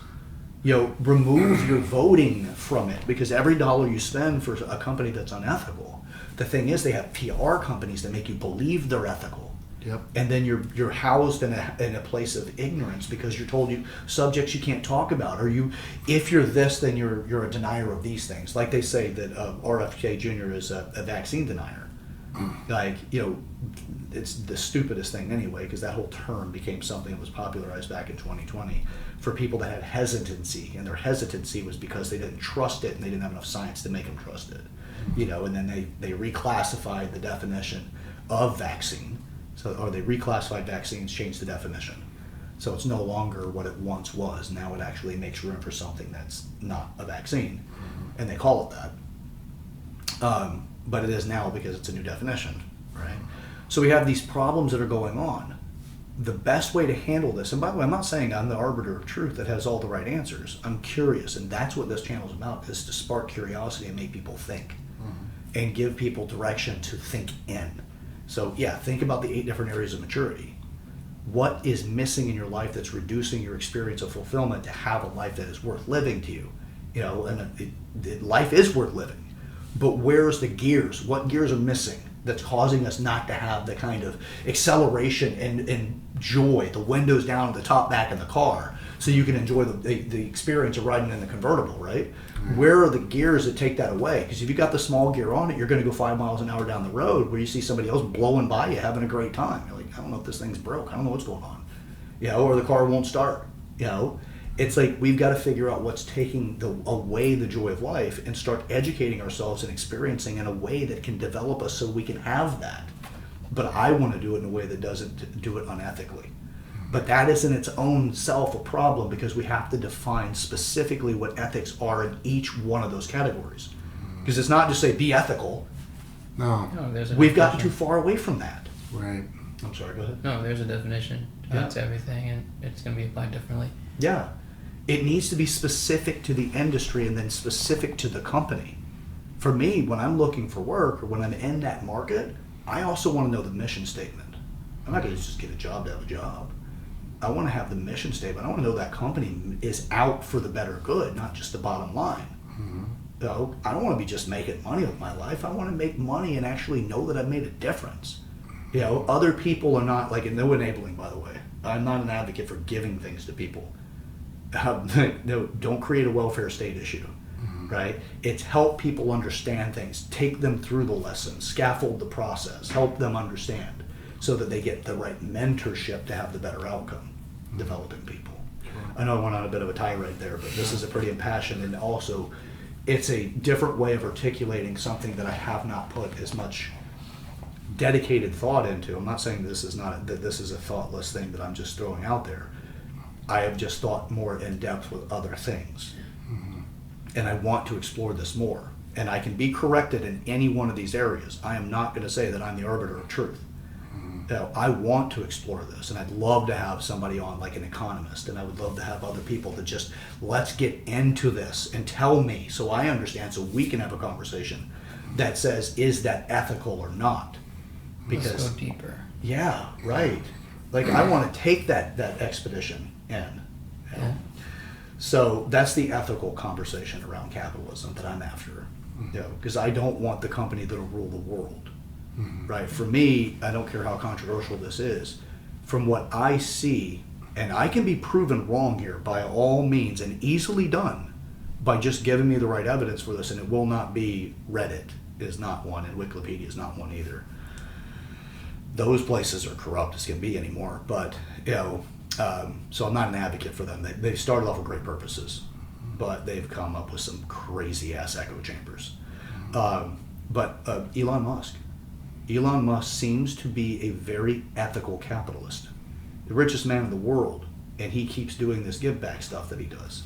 You know, remove your voting from it, because every dollar you spend for a company that's unethical, the thing is they have PR companies that make you believe they're ethical. Yep. And then you're housed in a place of ignorance because you're told you subjects you can't talk about, or if you're this, then you're a denier of these things. Like they say that RFK Jr. is a vaccine denier. Like, you know, it's the stupidest thing anyway, because that whole term became something that was popularized back in 2020 for people that had hesitancy, and their hesitancy was because they didn't trust it and they didn't have enough science to make them trust it. You know, and then they reclassified the definition of vaccine. So, or they reclassified vaccines, changed the definition. So it's no longer what it once was. Now it actually makes room for something that's not a vaccine, and they call it that. But it is now because it's a new definition, right? So we have these problems that are going on. The best way to handle this, and by the way, I'm not saying I'm the arbiter of truth that has all the right answers. I'm curious, and that's what this channel is about, is to spark curiosity and make people think and give people direction to think in. So yeah, think about the 8 different areas of maturity. What is missing in your life that's reducing your experience of fulfillment to have a life that is worth living to you? You know, and life is worth living. But where's the gears? What gears are missing that's causing us not to have the kind of acceleration and joy, the windows down, the top back in the car, so you can enjoy the experience of riding in the convertible, right? Where are the gears that take that away? Because if you got the small gear on it, you're going to go 5 miles an hour down the road where you see somebody else blowing by you having a great time. You're like, I don't know if this thing's broke. I don't know what's going on. You know, or the car won't start. You know, it's like we've got to figure out what's taking away the joy of life and start educating ourselves and experiencing in a way that can develop us so we can have that. But I want to do it in a way that doesn't do it unethically. But that is in its own self a problem, because we have to define specifically what ethics are in each one of those categories. Because it's not just say be ethical. No. No, there's a We've gotten definition. too far away from that. Right. I'm sorry, go ahead. No, there's a definition to everything, and it's going to be applied differently. Yeah. It needs to be specific to the industry and then specific to the company. For me, when I'm looking for work or when I'm in that market, I also want to know the mission statement. I'm not going to just get a job to have a job. I want to have the mission statement. I want to know that company is out for the better good, not just the bottom line. You know, I don't want to be just making money with my life. I want to make money and actually know that I've made a difference. You know, other people are not, like, and no enabling, by the way. I'm not an advocate for giving things to people. No, don't create a welfare state issue, right? It's help people understand things, take them through the lessons, scaffold the process, help them understand so that they get the right mentorship to have the better outcome, developing people. I know I went on a bit of a tirade there, but this is a pretty impassioned, and also it's a different way of articulating something that I have not put as much dedicated thought into. I'm not saying this is a thoughtless thing that I'm just throwing out there. I have just thought more in depth with other things. And I want to explore this more. and I can be corrected in any one of these areas. I am not going to say that I'm the arbiter of truth. I want to explore this, and I'd love to have somebody on like an economist, and I would love to have other people that just, let's get into this and tell me so I understand, so we can have a conversation that says, is that ethical or not? Because let's go deeper. Yeah, right. Like I want to take that expedition in. Yeah. So that's the ethical conversation around capitalism that I'm after. Because I don't want the company that'll rule the world. Right. For me, I don't care how controversial this is. From what I see, and I can be proven wrong here by all means, and easily done by just giving me the right evidence for this, and it will not be Reddit is not one, and Wikipedia is not one either. Those places are corrupt as can be anymore. But so I'm not an advocate for them. They started off with great purposes, but they've come up with some crazy ass echo chambers. But Elon Musk seems to be a very ethical capitalist, the richest man in the world, and he keeps doing this give back stuff that he does.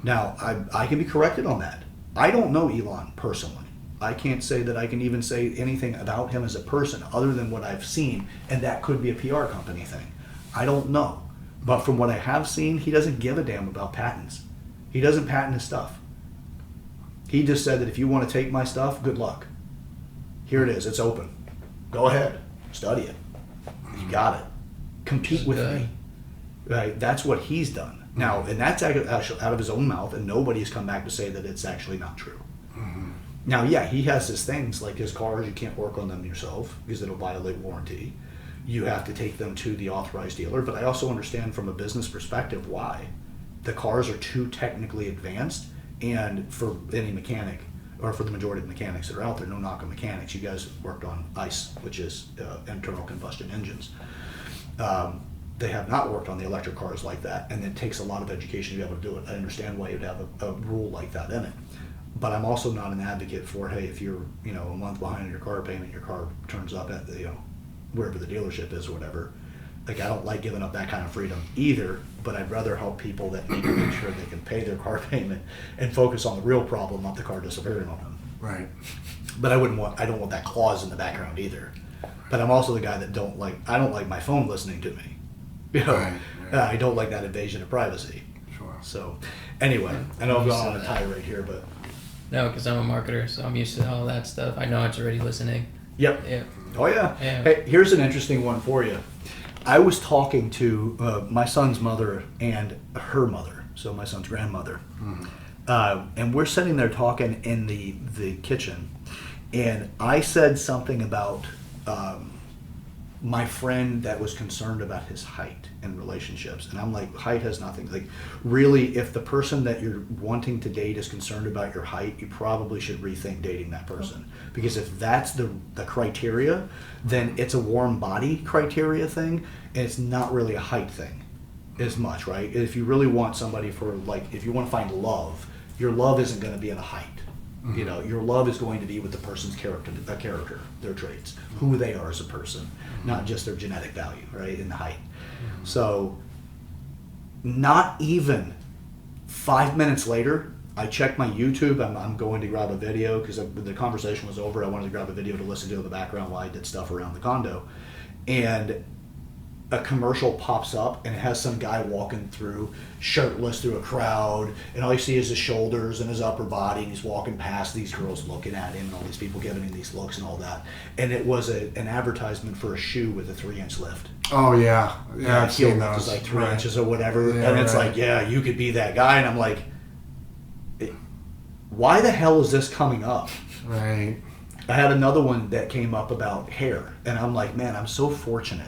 Now, I can be corrected on that. I don't know Elon personally. I can't say that I can even say anything about him as a person other than what I've seen, and that could be a PR company thing. I don't know. But from what I have seen, he doesn't give a damn about patents. He doesn't patent his stuff. He just said that if you want to take my stuff, good luck. Here it is. It's open. Go ahead. Study it. You got it. Compete with me. Right? That's what he's done. Now, and that's actually out of his own mouth, and nobody's come back to say that it's actually not true. Now, yeah, he has his things, like his cars, you can't work on them yourself because it'll violate warranty. You have to take them to the authorized dealer, but I also understand from a business perspective why. The cars are too technically advanced, and for any mechanic, or for the majority of mechanics that are out there, no knock on mechanics, you guys worked on ICE, which is internal combustion engines. They have not worked on the electric cars like that, and it takes a lot of education to be able to do it. I understand why you'd have a rule like that in it. But I'm also not an advocate for, hey, if you're a month behind on your car payment, your car turns up at the wherever the dealership is or whatever. Like, I don't like giving up that kind of freedom either, but I'd rather help people that need to make sure they can pay their car payment and focus on the real problem, not the car disappearing on them. Right. But I don't want that clause in the background either. But I'm also the guy that I don't like my phone listening to me. Right. I don't like that invasion of privacy. Sure. So, anyway, I know I've gone on a tirade here, but... No, because I'm a marketer, so I'm used to all that stuff. I know it's already listening. Yep. Yeah. Oh, yeah. Yeah. Hey, here's an interesting one for you. I was talking to my son's mother and her mother, so my son's grandmother. And we're sitting there talking in the kitchen, and I said something about my friend that was concerned about his height in relationships. And I'm like, height has nothing. Like, really, if the person that you're wanting to date is concerned about your height, you probably should rethink dating that person. Because if that's the criteria, then it's a warm body criteria thing, and it's not really a height thing as much, right? If you really want somebody for, like, if you want to find love, your love isn't going to be in a height. Your love is going to be with the person's character, their traits, who they are as a person, not just their genetic value, right, in the height. So, not even 5 minutes later, I checked my YouTube. I'm going to grab a video because the conversation was over. I wanted to grab a video to listen to in the background while I did stuff around the condo. And a commercial pops up, and it has some guy walking through shirtless through a crowd, and all you see is his shoulders and his upper body, and he's walking past these girls looking at him and all these people giving him these looks and all that. And it was an advertisement for a shoe with a 3-inch lift. Oh, yeah. Yeah, I've heel seen lift those. is like 3 Right. inches or whatever. Yeah, and it's right. like, yeah, you could be that guy. And I'm like, why the hell is this coming up? Right. I had another one that came up about hair, and I'm like, man, I'm so fortunate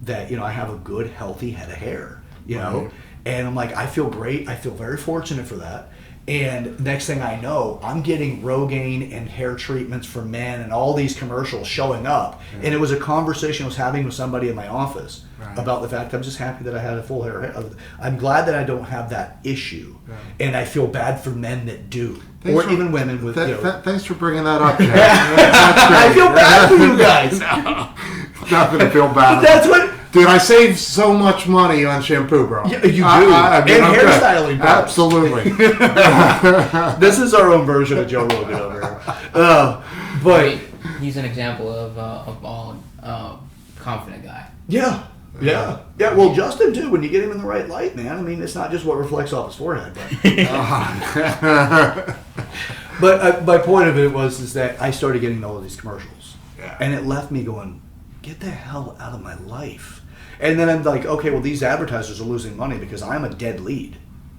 that, I have a good, healthy head of hair, Right. And I'm like, I feel great. I feel very fortunate for that. And next thing I know, I'm getting Rogaine and hair treatments for men and all these commercials showing up. Yeah. And it was a conversation I was having with somebody in my office Right. about the fact I'm just happy that I had a full hair. I'm glad that I don't have that issue. Right. And I feel bad for men that do. Thanks or for- even women with, Thanks for bringing that up, Chad. That's I great. feel bad for you guys. Nothing to feel bad But Dude, I save so much money on shampoo, bro. Yeah, you do. I mean, And I'm hairstyling, bro. Absolutely. This is our own version of Joe Rogan over here. I But mean, he's an example of all confident guy. yeah. Well, Justin too. When you get him in the right light, man. I mean, it's not just what reflects off his forehead. But my point of it is that I started getting all of these commercials, and it left me going, "Get the hell out of my life." And then I'm like, okay, well, these advertisers are losing money because I'm a dead lead.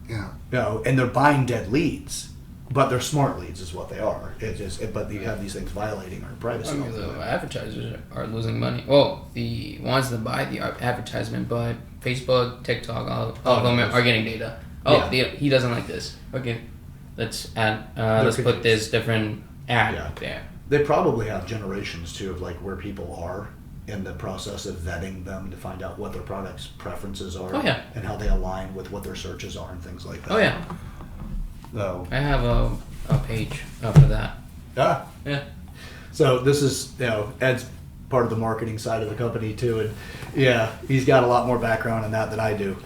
Yeah. And they're buying dead leads, but they're smart leads, is what they are. But you have these things violating our privacy. I mean, the advertisers are losing money. Well, the ones that buy the advertisement, but Facebook, TikTok, all of them are getting data. Oh, he doesn't like this. Okay, let's put this different ad there. They probably have generations too of like where people are in the process of vetting them to find out what their product's preferences are. And how they align with what their searches are and things like that. Oh yeah. So I have a page for that. Yeah. So this is, Ed's part of the marketing side of the company too, and he's got a lot more background in that than I do.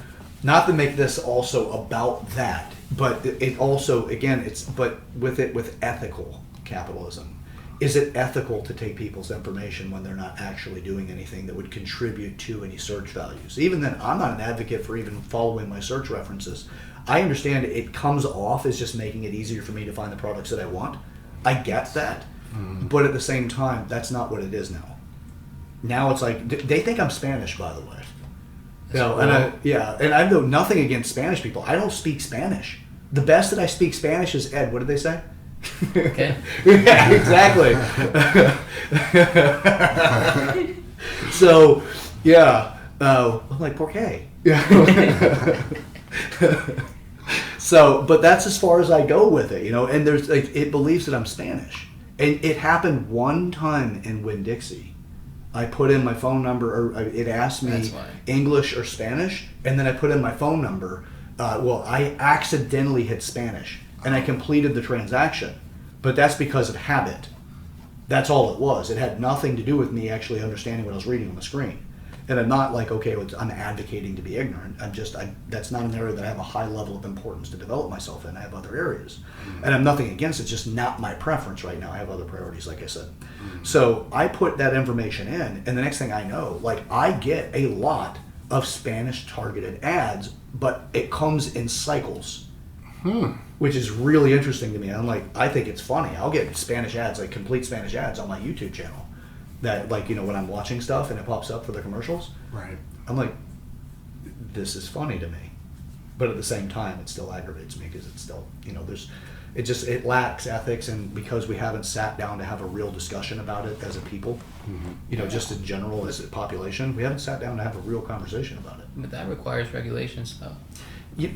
Not to make this also about that, but it also, again, but with ethical capitalism. Is it ethical to take people's information when they're not actually doing anything that would contribute to any search values? Even then, I'm not an advocate for even following my search references. I understand it comes off as just making it easier for me to find the products that I want. I get that. But at the same time, that's not what it is now. Now it's like, they think I'm Spanish, by the way. And I know nothing against Spanish people. I don't speak Spanish. The best that I speak Spanish is Ed. What did they say? Okay. Yeah, exactly. So, I'm like, ¿por qué? So, but that's as far as I go with it, and there's like, it believes that I'm Spanish. And it happened one time in Winn-Dixie. I put in my phone number, or it asked me English or Spanish, and then I put in my phone number. I accidentally hit Spanish, and I completed the transaction. But that's because of habit. That's all it was. It had nothing to do with me actually understanding what I was reading on the screen. And I'm not like, okay, I'm advocating to be ignorant. That's not an area that I have a high level of importance to develop myself in. I have other areas. And I'm nothing against it, it's just not my preference right now. I have other priorities, like I said. So I put that information in, and the next thing I know, like, I get a lot of Spanish targeted ads, but it comes in cycles. Which is really interesting to me. I'm like, I think it's funny. I'll get Spanish ads, like complete Spanish ads on my YouTube channel. That, like, when I'm watching stuff and it pops up for the commercials, right? I'm like, this is funny to me, but at the same time, it still aggravates me because it's still, it lacks ethics, and because we haven't sat down to have a real discussion about it as a people, just in general as a population, we haven't sat down to have a real conversation about it. But that requires regulations, though.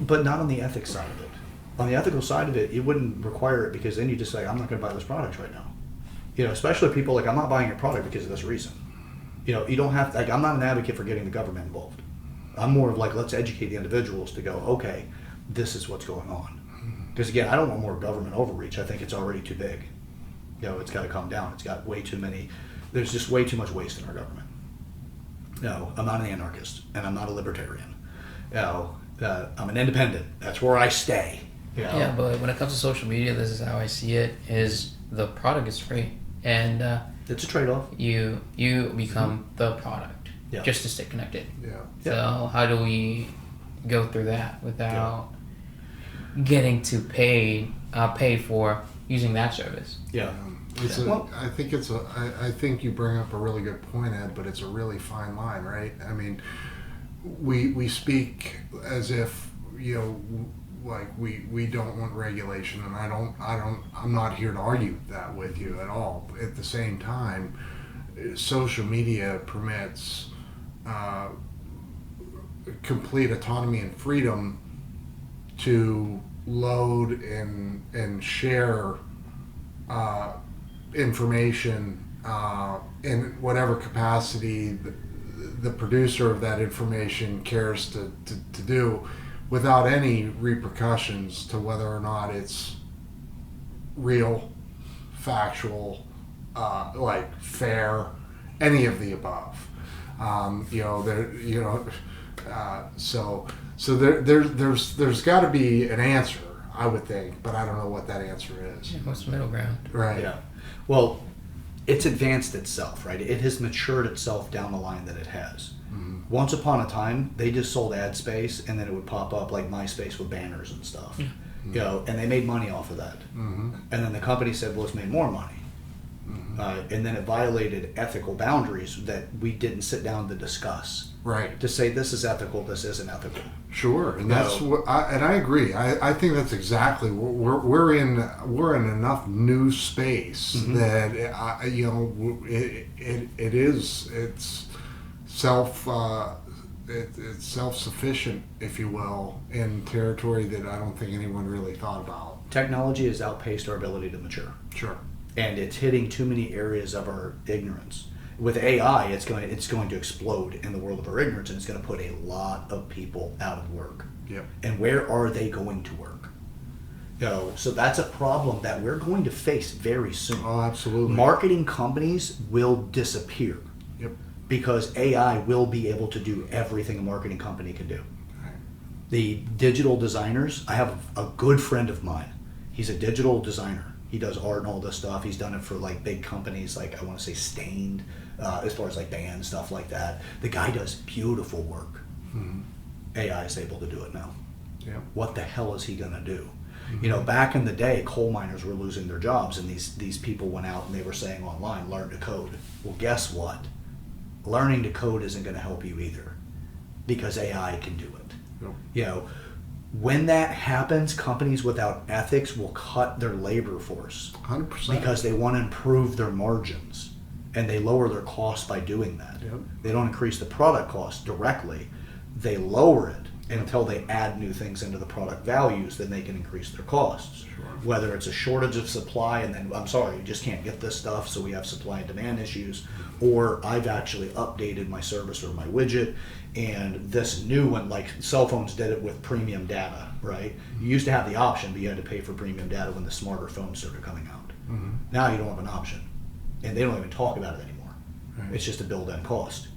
But not on the ethics side of it. On the ethical side of it, you wouldn't require it because then you just say, I'm not going to buy those products right now. Especially people like, I'm not buying your product because of this reason. You don't have to, like, I'm not an advocate for getting the government involved. I'm more of like, let's educate the individuals to go, okay, this is what's going on. Because again, I don't want more government overreach. I think it's already too big. It's got to come down. It's got way too many, there's just way too much waste in our government. I'm not an anarchist, and I'm not a libertarian. I'm an independent. That's where I stay. Yeah, but when it comes to social media, this is how I see it, is the product is free. And it's a trade-off. You become the product just to stay connected. So how do we go through that without getting to pay for using that service? I think you bring up a really good point, Ed, but it's a really fine line, right? I mean, we speak as if, like we don't want regulation, and I'm not here to argue that with you at all. At the same time, social media permits complete autonomy and freedom to load and share information in whatever capacity the producer of that information cares to do, without any repercussions to whether or not it's real, factual, like fair, any of the above. So there's got to be an answer, I would think, but I don't know what that answer is. What's the middle ground? Right. Yeah. Well, it's advanced itself, right? It has matured itself down the line that it has. Once upon a time, they just sold ad space, and then it would pop up like MySpace with banners and stuff, and they made money off of that. And then the company said, "Well, let's make more money," and then it violated ethical boundaries that we didn't sit down to discuss. Right. To say this is ethical, this isn't ethical. Sure, and that's what I agree. I think that's exactly what we're in enough new space that it's self-sufficient, if you will, in territory that I don't think anyone really thought about. Technology has outpaced our ability to mature. Sure. And it's hitting too many areas of our ignorance. With AI, it's going to explode in the world of our ignorance, and it's going to put a lot of people out of work. Yep. And where are they going to work? So that's a problem that we're going to face very soon. Oh, absolutely. Marketing companies will disappear. Yep. Because AI will be able to do everything a marketing company can do. Right. The digital designers, I have a good friend of mine. He's a digital designer. He does art and all this stuff. He's done it for like big companies, like I want to say Stained, as far as like bands, stuff like that. The guy does beautiful work. AI is able to do it now. Yeah. What the hell is he going to do? Back in the day, coal miners were losing their jobs, and these people went out and they were saying online, learn to code. Well, guess what? Learning to code isn't going to help you either, because AI can do it. Yep. When that happens, companies without ethics will cut their labor force 100%. because they want to improve their margins, and they lower their costs by doing that. Yep. They don't increase the product cost directly. They lower it until they add new things into the product values, then they can increase their costs. Sure. Whether it's a shortage of supply, and then, I'm sorry, you just can't get this stuff, so we have supply and demand issues, or I've actually updated my service or my widget, and this new one, like cell phones did it with premium data, right? You used to have the option, but you had to pay for premium data when the smarter phones started coming out. Now you don't have an option, and they don't even talk about it anymore. Right. It's just a built-in cost.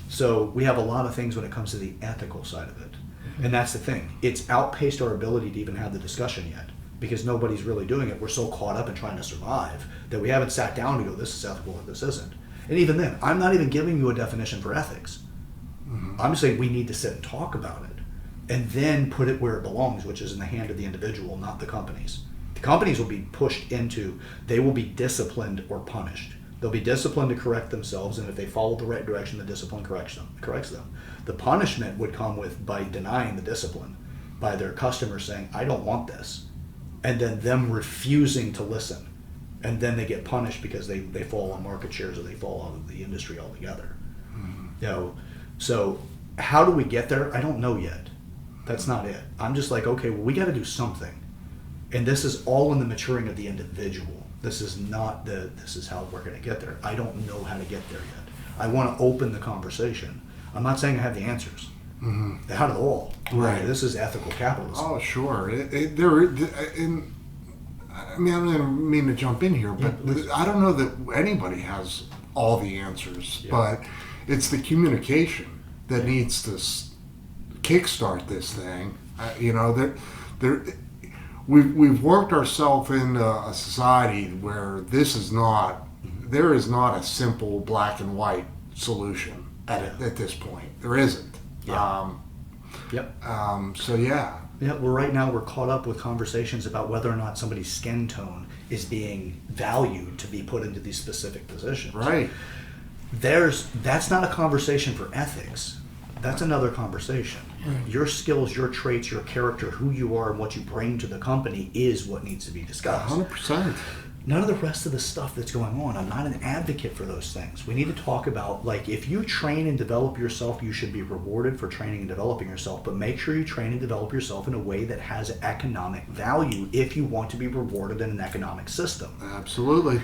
So we have a lot of things when it comes to the ethical side of it. And that's the thing. It's outpaced our ability to even have the discussion yet, because nobody's really doing it. We're so caught up in trying to survive that we haven't sat down to go, this is ethical and this isn't. And even then, I'm not even giving you a definition for ethics. I'm just saying we need to sit and talk about it and then put it where it belongs, which is in the hand of the individual, not the companies. The companies will be pushed into, they will be disciplined or punished. They'll be disciplined to correct themselves, and if they follow the right direction, the discipline corrects them. The punishment would come by denying the discipline, by their customers saying, I don't want this, and then them refusing to listen. And then they get punished because they fall on market shares, or they fall out of the industry altogether. So how do we get there? I don't know yet. That's not it. I'm just like, okay, well, we got to do something. And this is all in the maturing of the individual. This is not this is how we're going to get there. I don't know how to get there yet. I want to open the conversation. I'm not saying I have the answers. Not at all. Right. This is ethical capitalism. Oh, sure. I don't mean to jump in here, but I don't know that anybody has all the answers. Yeah. But it's the communication that needs to kickstart this thing. We've worked ourselves into a society where there is not a simple black and white solution at this point. There isn't. Yeah. So yeah. Yeah, well, right now we're caught up with conversations about whether or not somebody's skin tone is being valued to be put into these specific positions. Right. That's not a conversation for ethics. That's another conversation. Your skills, your traits, your character, who you are, and what you bring to the company is what needs to be discussed. 100%. None of the rest of the stuff that's going on. I'm not an advocate for those things. We need to talk about, like, if you train and develop yourself, you should be rewarded for training and developing yourself, but make sure you train and develop yourself in a way that has economic value if you want to be rewarded in an economic system. Absolutely.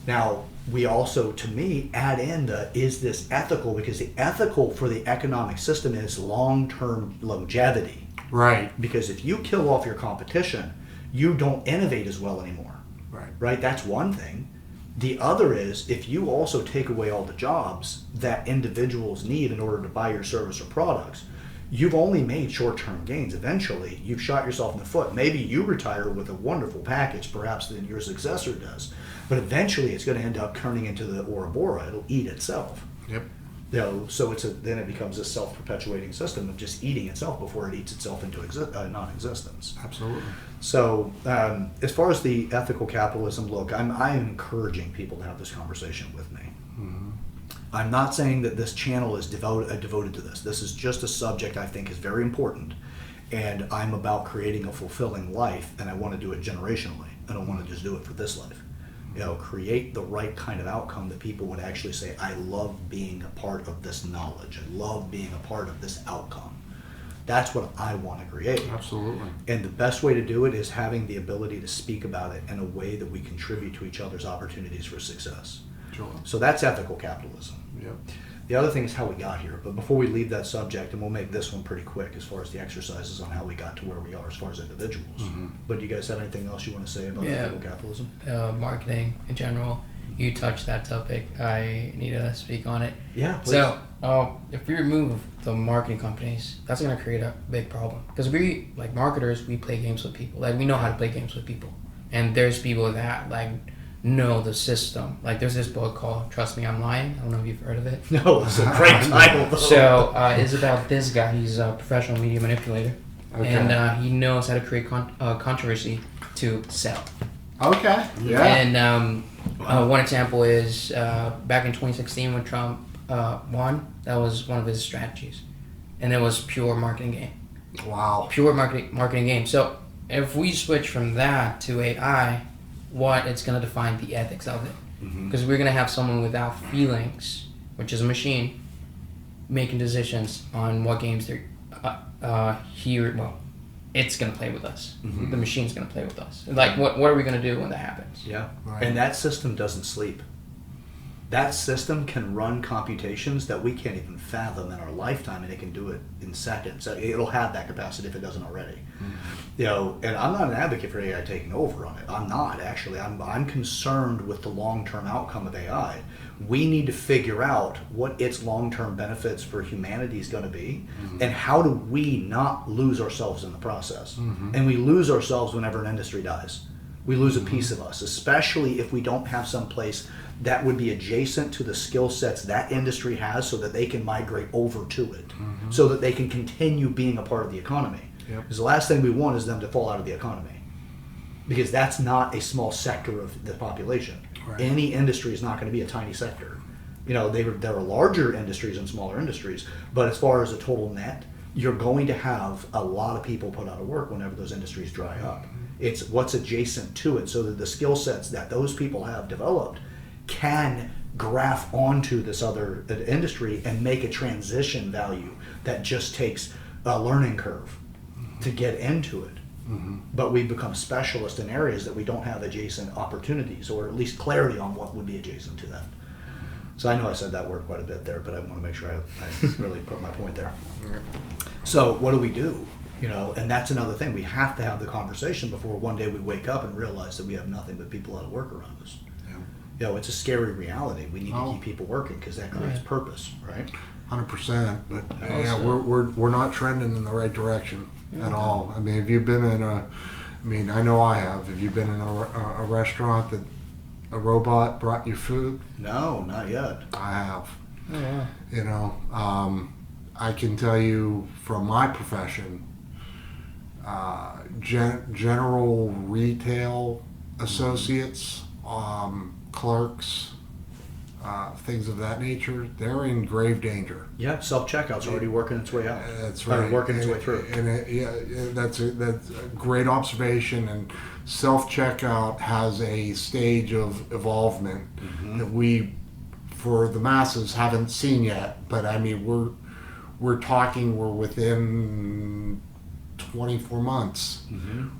Now, we also, to me, add in is this ethical? Because the ethical for the economic system is long-term longevity. Right. Because if you kill off your competition, you don't innovate as well anymore. Right. Right? That's one thing. The other is if you also take away all the jobs that individuals need in order to buy your service or products, you've only made short-term gains. Eventually, you've shot yourself in the foot. Maybe you retire with a wonderful package, perhaps than your successor does, but eventually it's going to end up turning into the Ouroboros. It'll eat itself. Yep. So then it becomes a self-perpetuating system of just eating itself before it eats itself into non-existence. Absolutely. So as far as the ethical capitalism look, I'm encouraging people to have this conversation with me. Mm-hmm. I'm not saying that this channel is devoted to this. This is just a subject I think is very important, and I'm about creating a fulfilling life, and I want to do it generationally. I don't want to just do it for this life. Create the right kind of outcome that people would actually say, I love being a part of this knowledge. I love being a part of this outcome. That's what I want to create. Absolutely. And the best way to do it is having the ability to speak about it in a way that we contribute to each other's opportunities for success. Sure. So that's ethical capitalism. Yep. The other thing is how we got here. But before we leave that subject, and we'll make this one pretty quick as far as the exercises on how we got to where we are as far as individuals. Mm-hmm. But do you guys have anything else you want to say about ethical capitalism? Marketing in general. You touched that topic. I need to speak on it. Yeah, please. So, if we remove the marketing companies, that's going to create a big problem. Because we, like marketers, we play games with people. Like, we know how to play games with people. And there's people that, like, know the system. Like, there's this book called Trust Me, I'm Lying. I don't know if you've heard of it. No, it's a great title, though. So, it's about this guy. He's a professional media manipulator. Okay. And he knows how to create controversy to sell. Okay. Yeah. And one example is back in 2016 when Trump won, that was one of his strategies. And it was pure marketing game. Wow. Pure marketing game. So if we switch from that to AI, what it's going to define the ethics of it. Because we're going to have someone without feelings, which is a machine, making decisions on what games they're it's going to play with us. The machine's going to play with us. Like, what are we going to do when that happens? Yeah. Right. And that system doesn't sleep. That system can run computations that we can't even fathom in our lifetime, and it can do it in seconds. So it'll have that capacity if it doesn't already. And I'm not an advocate for AI taking over on it. I'm not, actually. I'm concerned with the long-term outcome of AI. We need to figure out what its long-term benefits for humanity is going to be, and how do we not lose ourselves in the process. And we lose ourselves whenever an industry dies. We lose a piece of us, especially if we don't have some place that would be adjacent to the skill sets that industry has, so that they can migrate over to it, so that they can continue being a part of the economy. Because the last thing we want is them to fall out of the economy, because that's not a small sector of the population. Right. Any industry is not going to be a tiny sector. There are larger industries and smaller industries, but as far as a total net, you're going to have a lot of people put out of work whenever those industries dry up. It's what's adjacent to it, so that the skill sets that those people have developed can graph onto this other industry and make a transition value that just takes a learning curve to get into it. But we become specialists in areas that we don't have adjacent opportunities, or at least clarity on what would be adjacent to that. So I know I said that word quite a bit there, but I want to make sure I really put my point there. So what do we do? And that's another thing. We have to have the conversation before one day we wake up and realize that we have nothing but people out of work around us. It's a scary reality. We need to keep people working, because that creates purpose, right? 100%. But we're not trending in the right direction at all. I mean, have you been in I know I have. Have you been in a restaurant that a robot brought you food? No, not yet. I have. Oh, yeah. I can tell you from my profession, general retail associates, clerks, things of that nature, they're in grave danger. Yeah, self-checkout's already working its way out. That's right. Working its way through. And that's a great observation. And self-checkout has a stage of evolvement that we, for the masses, haven't seen yet. But I mean, we're within 24 months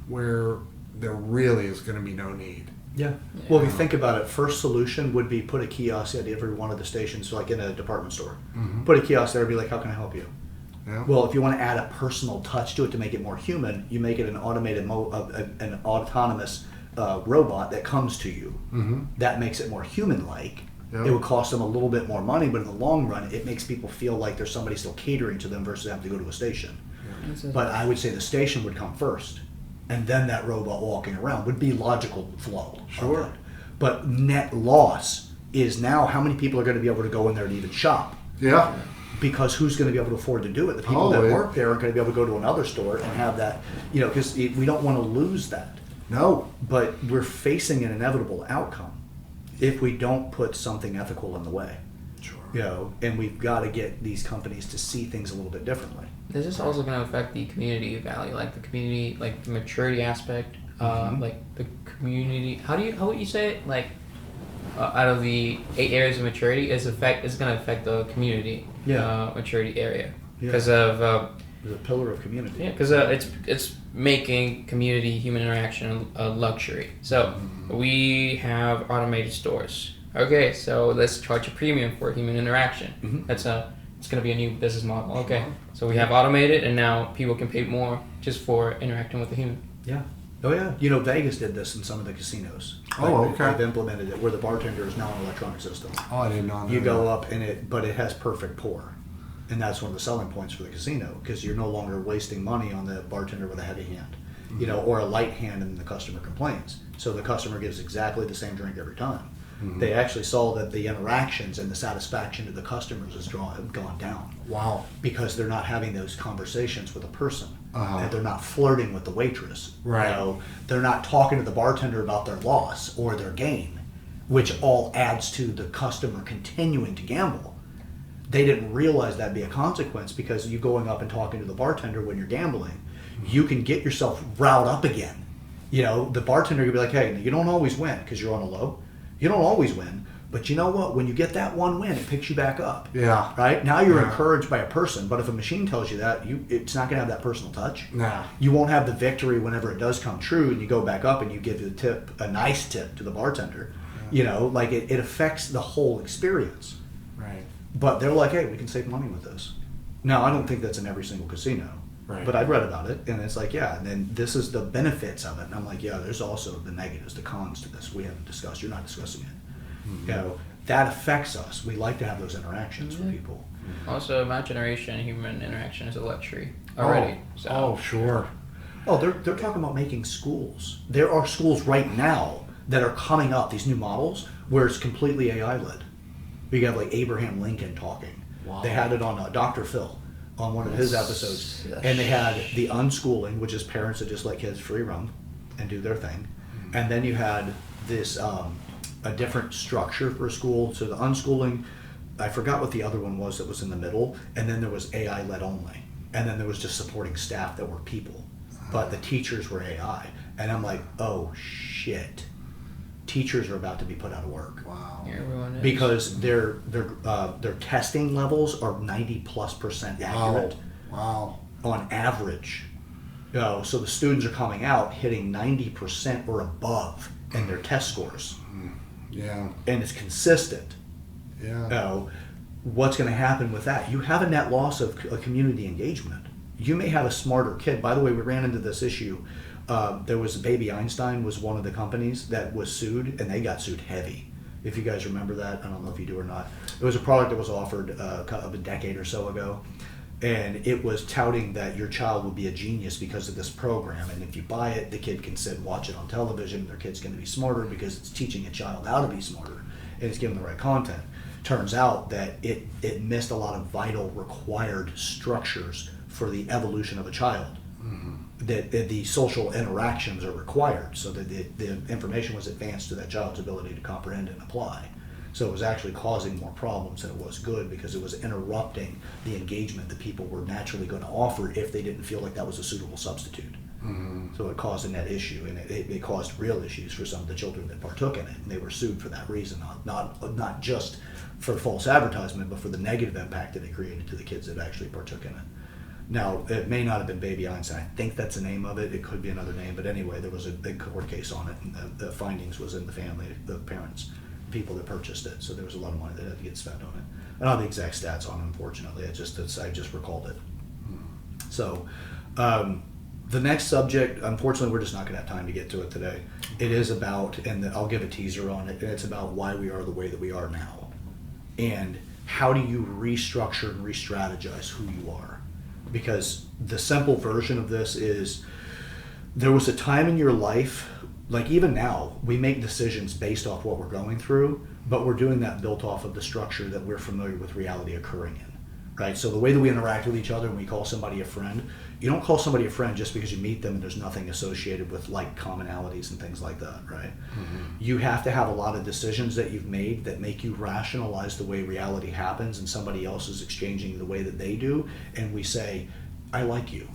where there really is going to be no need. Yeah. Well, if you think about it, first solution would be put a kiosk at every one of the stations, like in a department store. Put a kiosk there and be like, how can I help you? Yeah. Well, if you want to add a personal touch to it to make it more human, you make it an automated, an autonomous robot that comes to you. That makes it more human-like. It would cost them a little bit more money, but in the long run, it makes people feel like there's somebody still catering to them versus having to go to a station. But I would say the station would come first, and then that robot walking around would be logical flow. Sure. But net loss is now how many people are going to be able to go in there to even shop? Yeah. Because who's going to be able to afford to do it? The people that work there aren't going to be able to go to another store and have that, because we don't want to lose that. No. But we're facing an inevitable outcome if we don't put something ethical in the way. Sure. And we've got to get these companies to see things a little bit differently. This is also going to affect the community value, like the community, like the maturity aspect, like the community. How would you say it? Like, out of the 8 areas of maturity, it's going to affect the community maturity area because of the pillar of community. Yeah, because it's making community human interaction a luxury. So we have automated stores. Okay, so let's charge a premium for human interaction. It's going to be a new business model. Okay, so we have automated, and now people can pay more just for interacting with the human. Yeah. Oh yeah. Vegas did this in some of the casinos. Okay. They've implemented it where the bartender is now an electronic system. Oh, I did not know. You go up but it has perfect pour. And that's one of the selling points for the casino, because you're no longer wasting money on the bartender with a heavy hand, or a light hand, and the customer complains. So the customer gives exactly the same drink every time. They actually saw that the interactions and the satisfaction of the customers has gone down. Wow. Because they're not having those conversations with a person. And they're not flirting with the waitress. Right. They're not talking to the bartender about their loss or their gain, which all adds to the customer continuing to gamble. They didn't realize that'd be a consequence, because you going up and talking to the bartender when you're gambling, you can get yourself riled up again. The bartender could be like, hey, you don't always win because you're on a low. You don't always win, but you know what? When you get that one win, it picks you back up. Yeah. Right? Now you're encouraged by a person, but if a machine tells you that, it's not going to have that personal touch. Nah. You won't have the victory whenever it does come true, and you go back up and you give the tip, a nice tip to the bartender. It affects the whole experience. Right. But they're like, hey, we can save money with this. Now, I don't think that's in every single casino. Right. But I've read about it, and it's like, yeah, and then this is the benefits of it. And I'm like, yeah, there's also the negatives, the cons to this. We haven't discussed. You're not discussing it. That affects us. We like to have those interactions with people. Also, my generation, human interaction is a luxury already. Sure. Oh, they're talking about making schools. There are schools right now that are coming up, these new models, where it's completely AI-led. You have like Abraham Lincoln talking. Wow. They had it on Dr. Phil on one of his episodes. And they had the unschooling, which is parents that just let kids free run and do their thing. And then you had this a different structure for a school. So the unschooling, I forgot what the other one was that was in the middle. And then there was AI-led only. And then there was just supporting staff that were people. But the teachers were AI. And I'm like, oh shit. Teachers are about to be put out of work. Wow. Everyone is. Because their testing levels are 90+% accurate. Wow. On average. So the students are coming out hitting 90% or above in their test scores. Yeah. And it's consistent. Yeah. What's going to happen with that? You have a net loss of community engagement. You may have a smarter kid. By the way, we ran into this issue. There was Baby Einstein was one of the companies that was sued, and they got sued heavy. If you guys remember that, I don't know if you do or not. It was a product that was offered a decade or so ago, and it was touting that your child will be a genius because of this program, and if you buy it, the kid can sit and watch it on television. Their kid's going to be smarter because it's teaching a child how to be smarter, and it's giving the right content. Turns out that it missed a lot of vital required structures for the evolution of a child. That the social interactions are required so that the information was advanced to that child's ability to comprehend and apply. So it was actually causing more problems than it was good, because it was interrupting the engagement that people were naturally going to offer if they didn't feel like that was a suitable substitute. So it caused a net issue, and it caused real issues for some of the children that partook in it, and they were sued for that reason, not just for false advertisement, but for the negative impact that it created to the kids that actually partook in it. Now, it may not have been Baby Einstein. I think that's the name of it. It could be another name. But anyway, there was a big court case on it, and the findings was in the family, the parents, people that purchased it. So there was a lot of money that had to get spent on it. I don't have the exact stats on it, unfortunately. I just recalled it. So The next subject, unfortunately, we're just not going to have time to get to it today. It is about, and I'll give a teaser on it, and it's about why we are the way that we are now. And how do you restructure and re-strategize who you are? Because the simple version of this is, there was a time in your life, like even now, we make decisions based off what we're going through, but we're doing that built off of the structure that we're familiar with reality occurring in, right? So the way that we interact with each other when we call somebody a friend, you don't call somebody a friend just because you meet them and there's nothing associated with like commonalities and things like that, right? You have to have a lot of decisions that you've made that make you rationalize the way reality happens, and somebody else is exchanging the way that they do, and we say, I like you.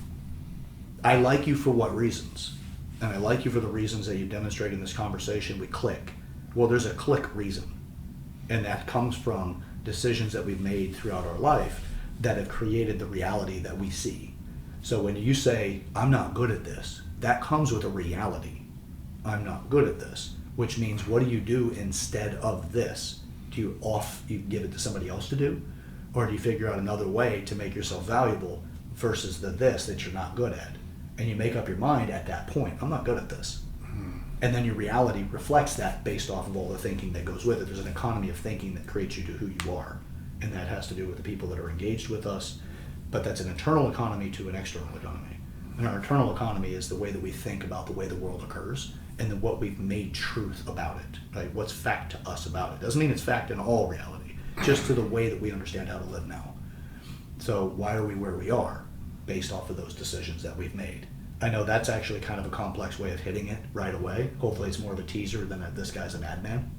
I like you for what reasons? And I like you for the reasons that you've demonstrated in this conversation. We click. Well, there's a click reason. And that comes from decisions that we've made throughout our life that have created the reality that we see. So when you say, I'm not good at this, that comes with a reality. I'm not good at this, which means what do you do instead of this? Do you give it to somebody else to do? Or do you figure out another way to make yourself valuable versus the this that you're not good at? And you make up your mind at that point, I'm not good at this. And then your reality reflects that based off of all the thinking that goes with it. There's an economy of thinking that creates you to who you are. And that has to do with the people that are engaged with us. But that's an internal economy to an external economy. And our internal economy is the way that we think about the way the world occurs, and then what we've made truth about it, right? What's fact to us about it. Doesn't mean it's fact in all reality, just to the way that we understand how to live now. So why are we where we are? Based off of those decisions that we've made. I know that's actually kind of a complex way of hitting it right away. Hopefully it's more of a teaser than this guy's an ad man.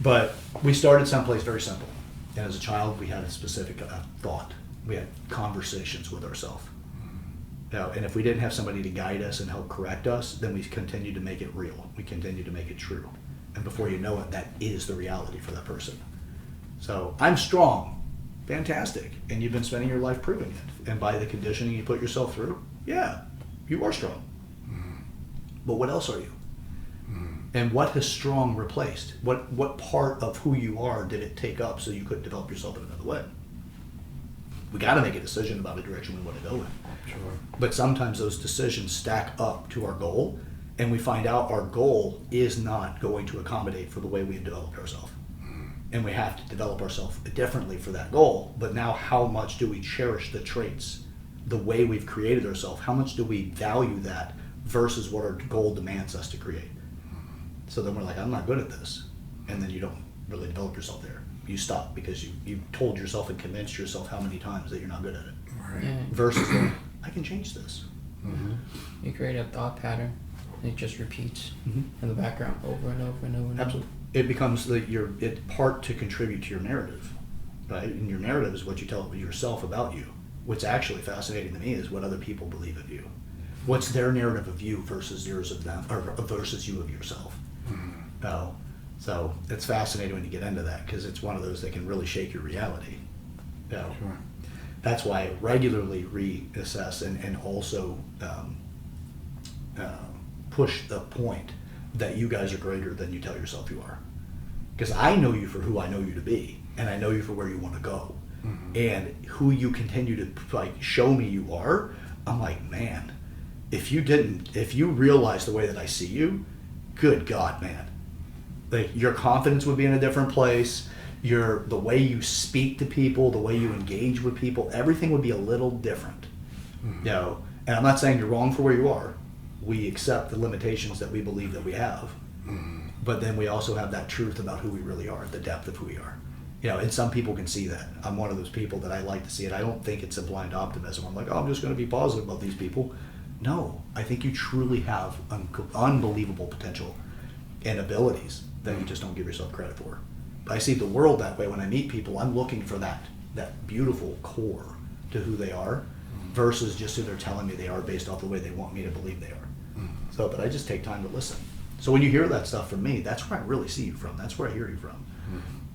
But we started someplace very simple. And as a child, we had a specific thought. We had conversations with ourselves. Now, and if we didn't have somebody to guide us and help correct us, then we continued to make it real. We continued to make it true. And before you know it, that is the reality for that person. So I'm strong. Fantastic. And you've been spending your life proving it. And by the conditioning you put yourself through, yeah, you are strong. But what else are you? And what has strong replaced? What part of who you are did it take up so you couldn't develop yourself in another way? We got to make a decision about the direction we want to go in. Sure. But sometimes those decisions stack up to our goal, and we find out our goal is not going to accommodate for the way we have developed ourselves. And we have to develop ourselves differently for that goal. But now how much do we cherish the traits, the way we've created ourselves? How much do we value that versus what our goal demands us to create? So then we're like, I'm not good at this. And then you don't really develop yourself there. You stop because you told yourself and convinced yourself how many times that you're not good at it. Right. Yeah. Versus, I can change this. You create a thought pattern, and it just repeats in the background over and over and over and over. Absolutely. It becomes it's part to contribute to your narrative, right? And your narrative is what you tell yourself about you. What's actually fascinating to me is what other people believe of you. What's their narrative of you versus yours of them, or versus you of yourself. So it's fascinating when you get into that, because it's one of those that can really shake your reality. Sure. That's why I regularly reassess and also push the point that you guys are greater than you tell yourself you are. Because I know you for who I know you to be, and I know you for where you want to go. And who you continue to show me you are, I'm like, man, if you realize the way that I see you, good God, man. Like, your confidence would be in a different place. The way you speak to people, the way you engage with people, everything would be a little different. And I'm not saying you're wrong for where you are. We accept the limitations that we believe that we have. But then we also have that truth about who we really are, the depth of who we are. And some people can see that. I'm one of those people that I like to see it. I don't think it's a blind optimism. I'm like, I'm just going to be positive about these people. No, I think you truly have unbelievable potential and abilities that you just don't give yourself credit for. But I see the world that way. When I meet people, I'm looking for that beautiful core to who they are versus just who they're telling me they are based off the way they want me to believe they are. So, but I just take time to listen. So when you hear that stuff from me, that's where I really see you from. That's where I hear you from.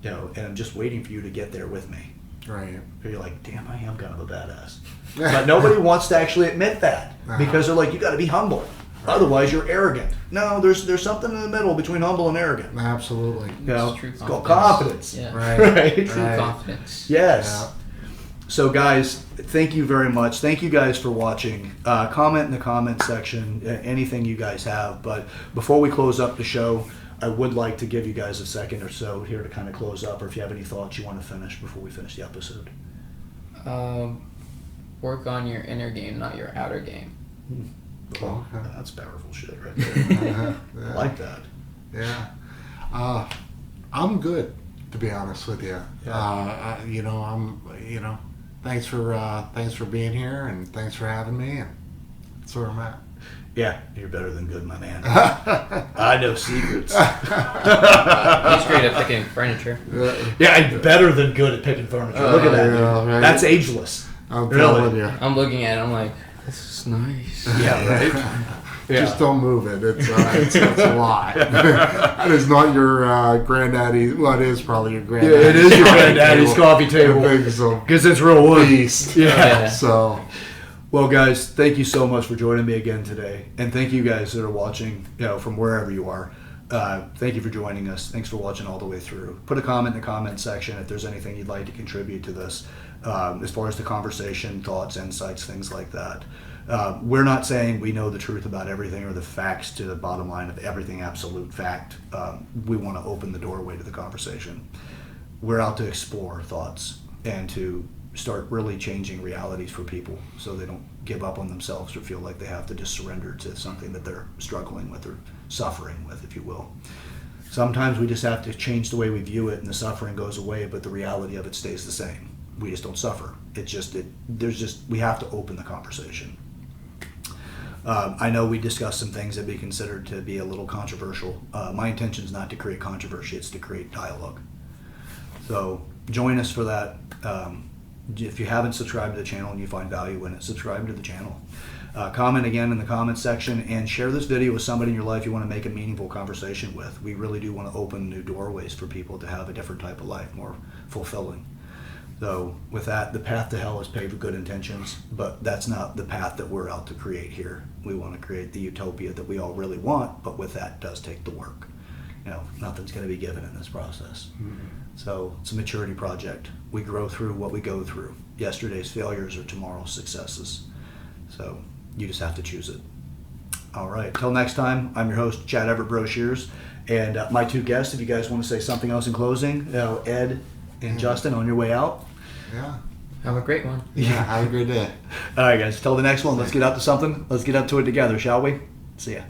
And I'm just waiting for you to get there with me. Right. You're like, damn, I am kind of a badass. But nobody wants to actually admit that because they're like, you got to be humble. Otherwise, you're arrogant. No, there's something in the middle between humble and arrogant. Absolutely. It's true called confidence. Yeah. Right. True confidence. Yes. So guys, thank you very much. Thank you guys for watching. Comment in the comment section, anything you guys have. But before we close up the show, I would like to give you guys a second or so here to kind of close up, or if you have any thoughts you want to finish before we finish the episode. Work on your inner game, not your outer game. Well, that's powerful shit right there. Yeah. I like that. Yeah. I'm good, to be honest with you. Yeah. Thanks for being here, and thanks for having me, and that's where I'm at. Yeah, you're better than good, my man. I know secrets. He's great at picking furniture. Yeah, I'm better than good at picking furniture. Look at that, dude. Right? That's ageless. I'm Really? telling you. I'm looking at it, I'm like, this is nice. Yeah, right? Yeah. Just don't move it. It's a lot. That is not your granddaddy. Well, it is probably your Yeah, granddaddy. it is your granddaddy's coffee table. Because it's real wood. Beast. Yeah. So, Well, guys, thank you so much for joining me again today. And thank you guys that are watching, from wherever you are. Thank you for joining us. Thanks for watching all the way through. Put a comment in the comment section if there's anything you'd like to contribute to this, as far as the conversation, thoughts, insights, things like that. We're not saying we know the truth about everything or the facts to the bottom line of everything absolute fact. We want to open the doorway to the conversation. We're out to explore thoughts and to start really changing realities for people so they don't give up on themselves or feel like they have to just surrender to something that they're struggling with or suffering with, if you will. Sometimes we just have to change the way we view it and the suffering goes away, but the reality of it stays the same. We just don't suffer. We have to open the conversation. I know we discussed some things that be considered to be a little controversial. My intention is not to create controversy, it's to create dialogue. So join us for that. If you haven't subscribed to the channel and you find value in it, subscribe to the channel. Comment again in the comment section and share this video with somebody in your life you want to make a meaningful conversation with. We really do want to open new doorways for people to have a different type of life, more fulfilling. So with that, the path to hell is paved with good intentions, but that's not the path that we're out to create here. We want to create the utopia that we all really want, but with that does take the work. Nothing's going to be given in this process. Mm-hmm. So it's a maturity project. We grow through what we go through. Yesterday's failures are tomorrow's successes. So you just have to choose it. All right. Till next time, I'm your host, Chad Everett Broshears, and my two guests, if you guys want to say something else in closing, Ed and Justin, on your way out. Yeah. Have a great one. Yeah, have a great day. All right, guys. Till the next one, let's get up to something. Let's get up to it together, shall we? See ya.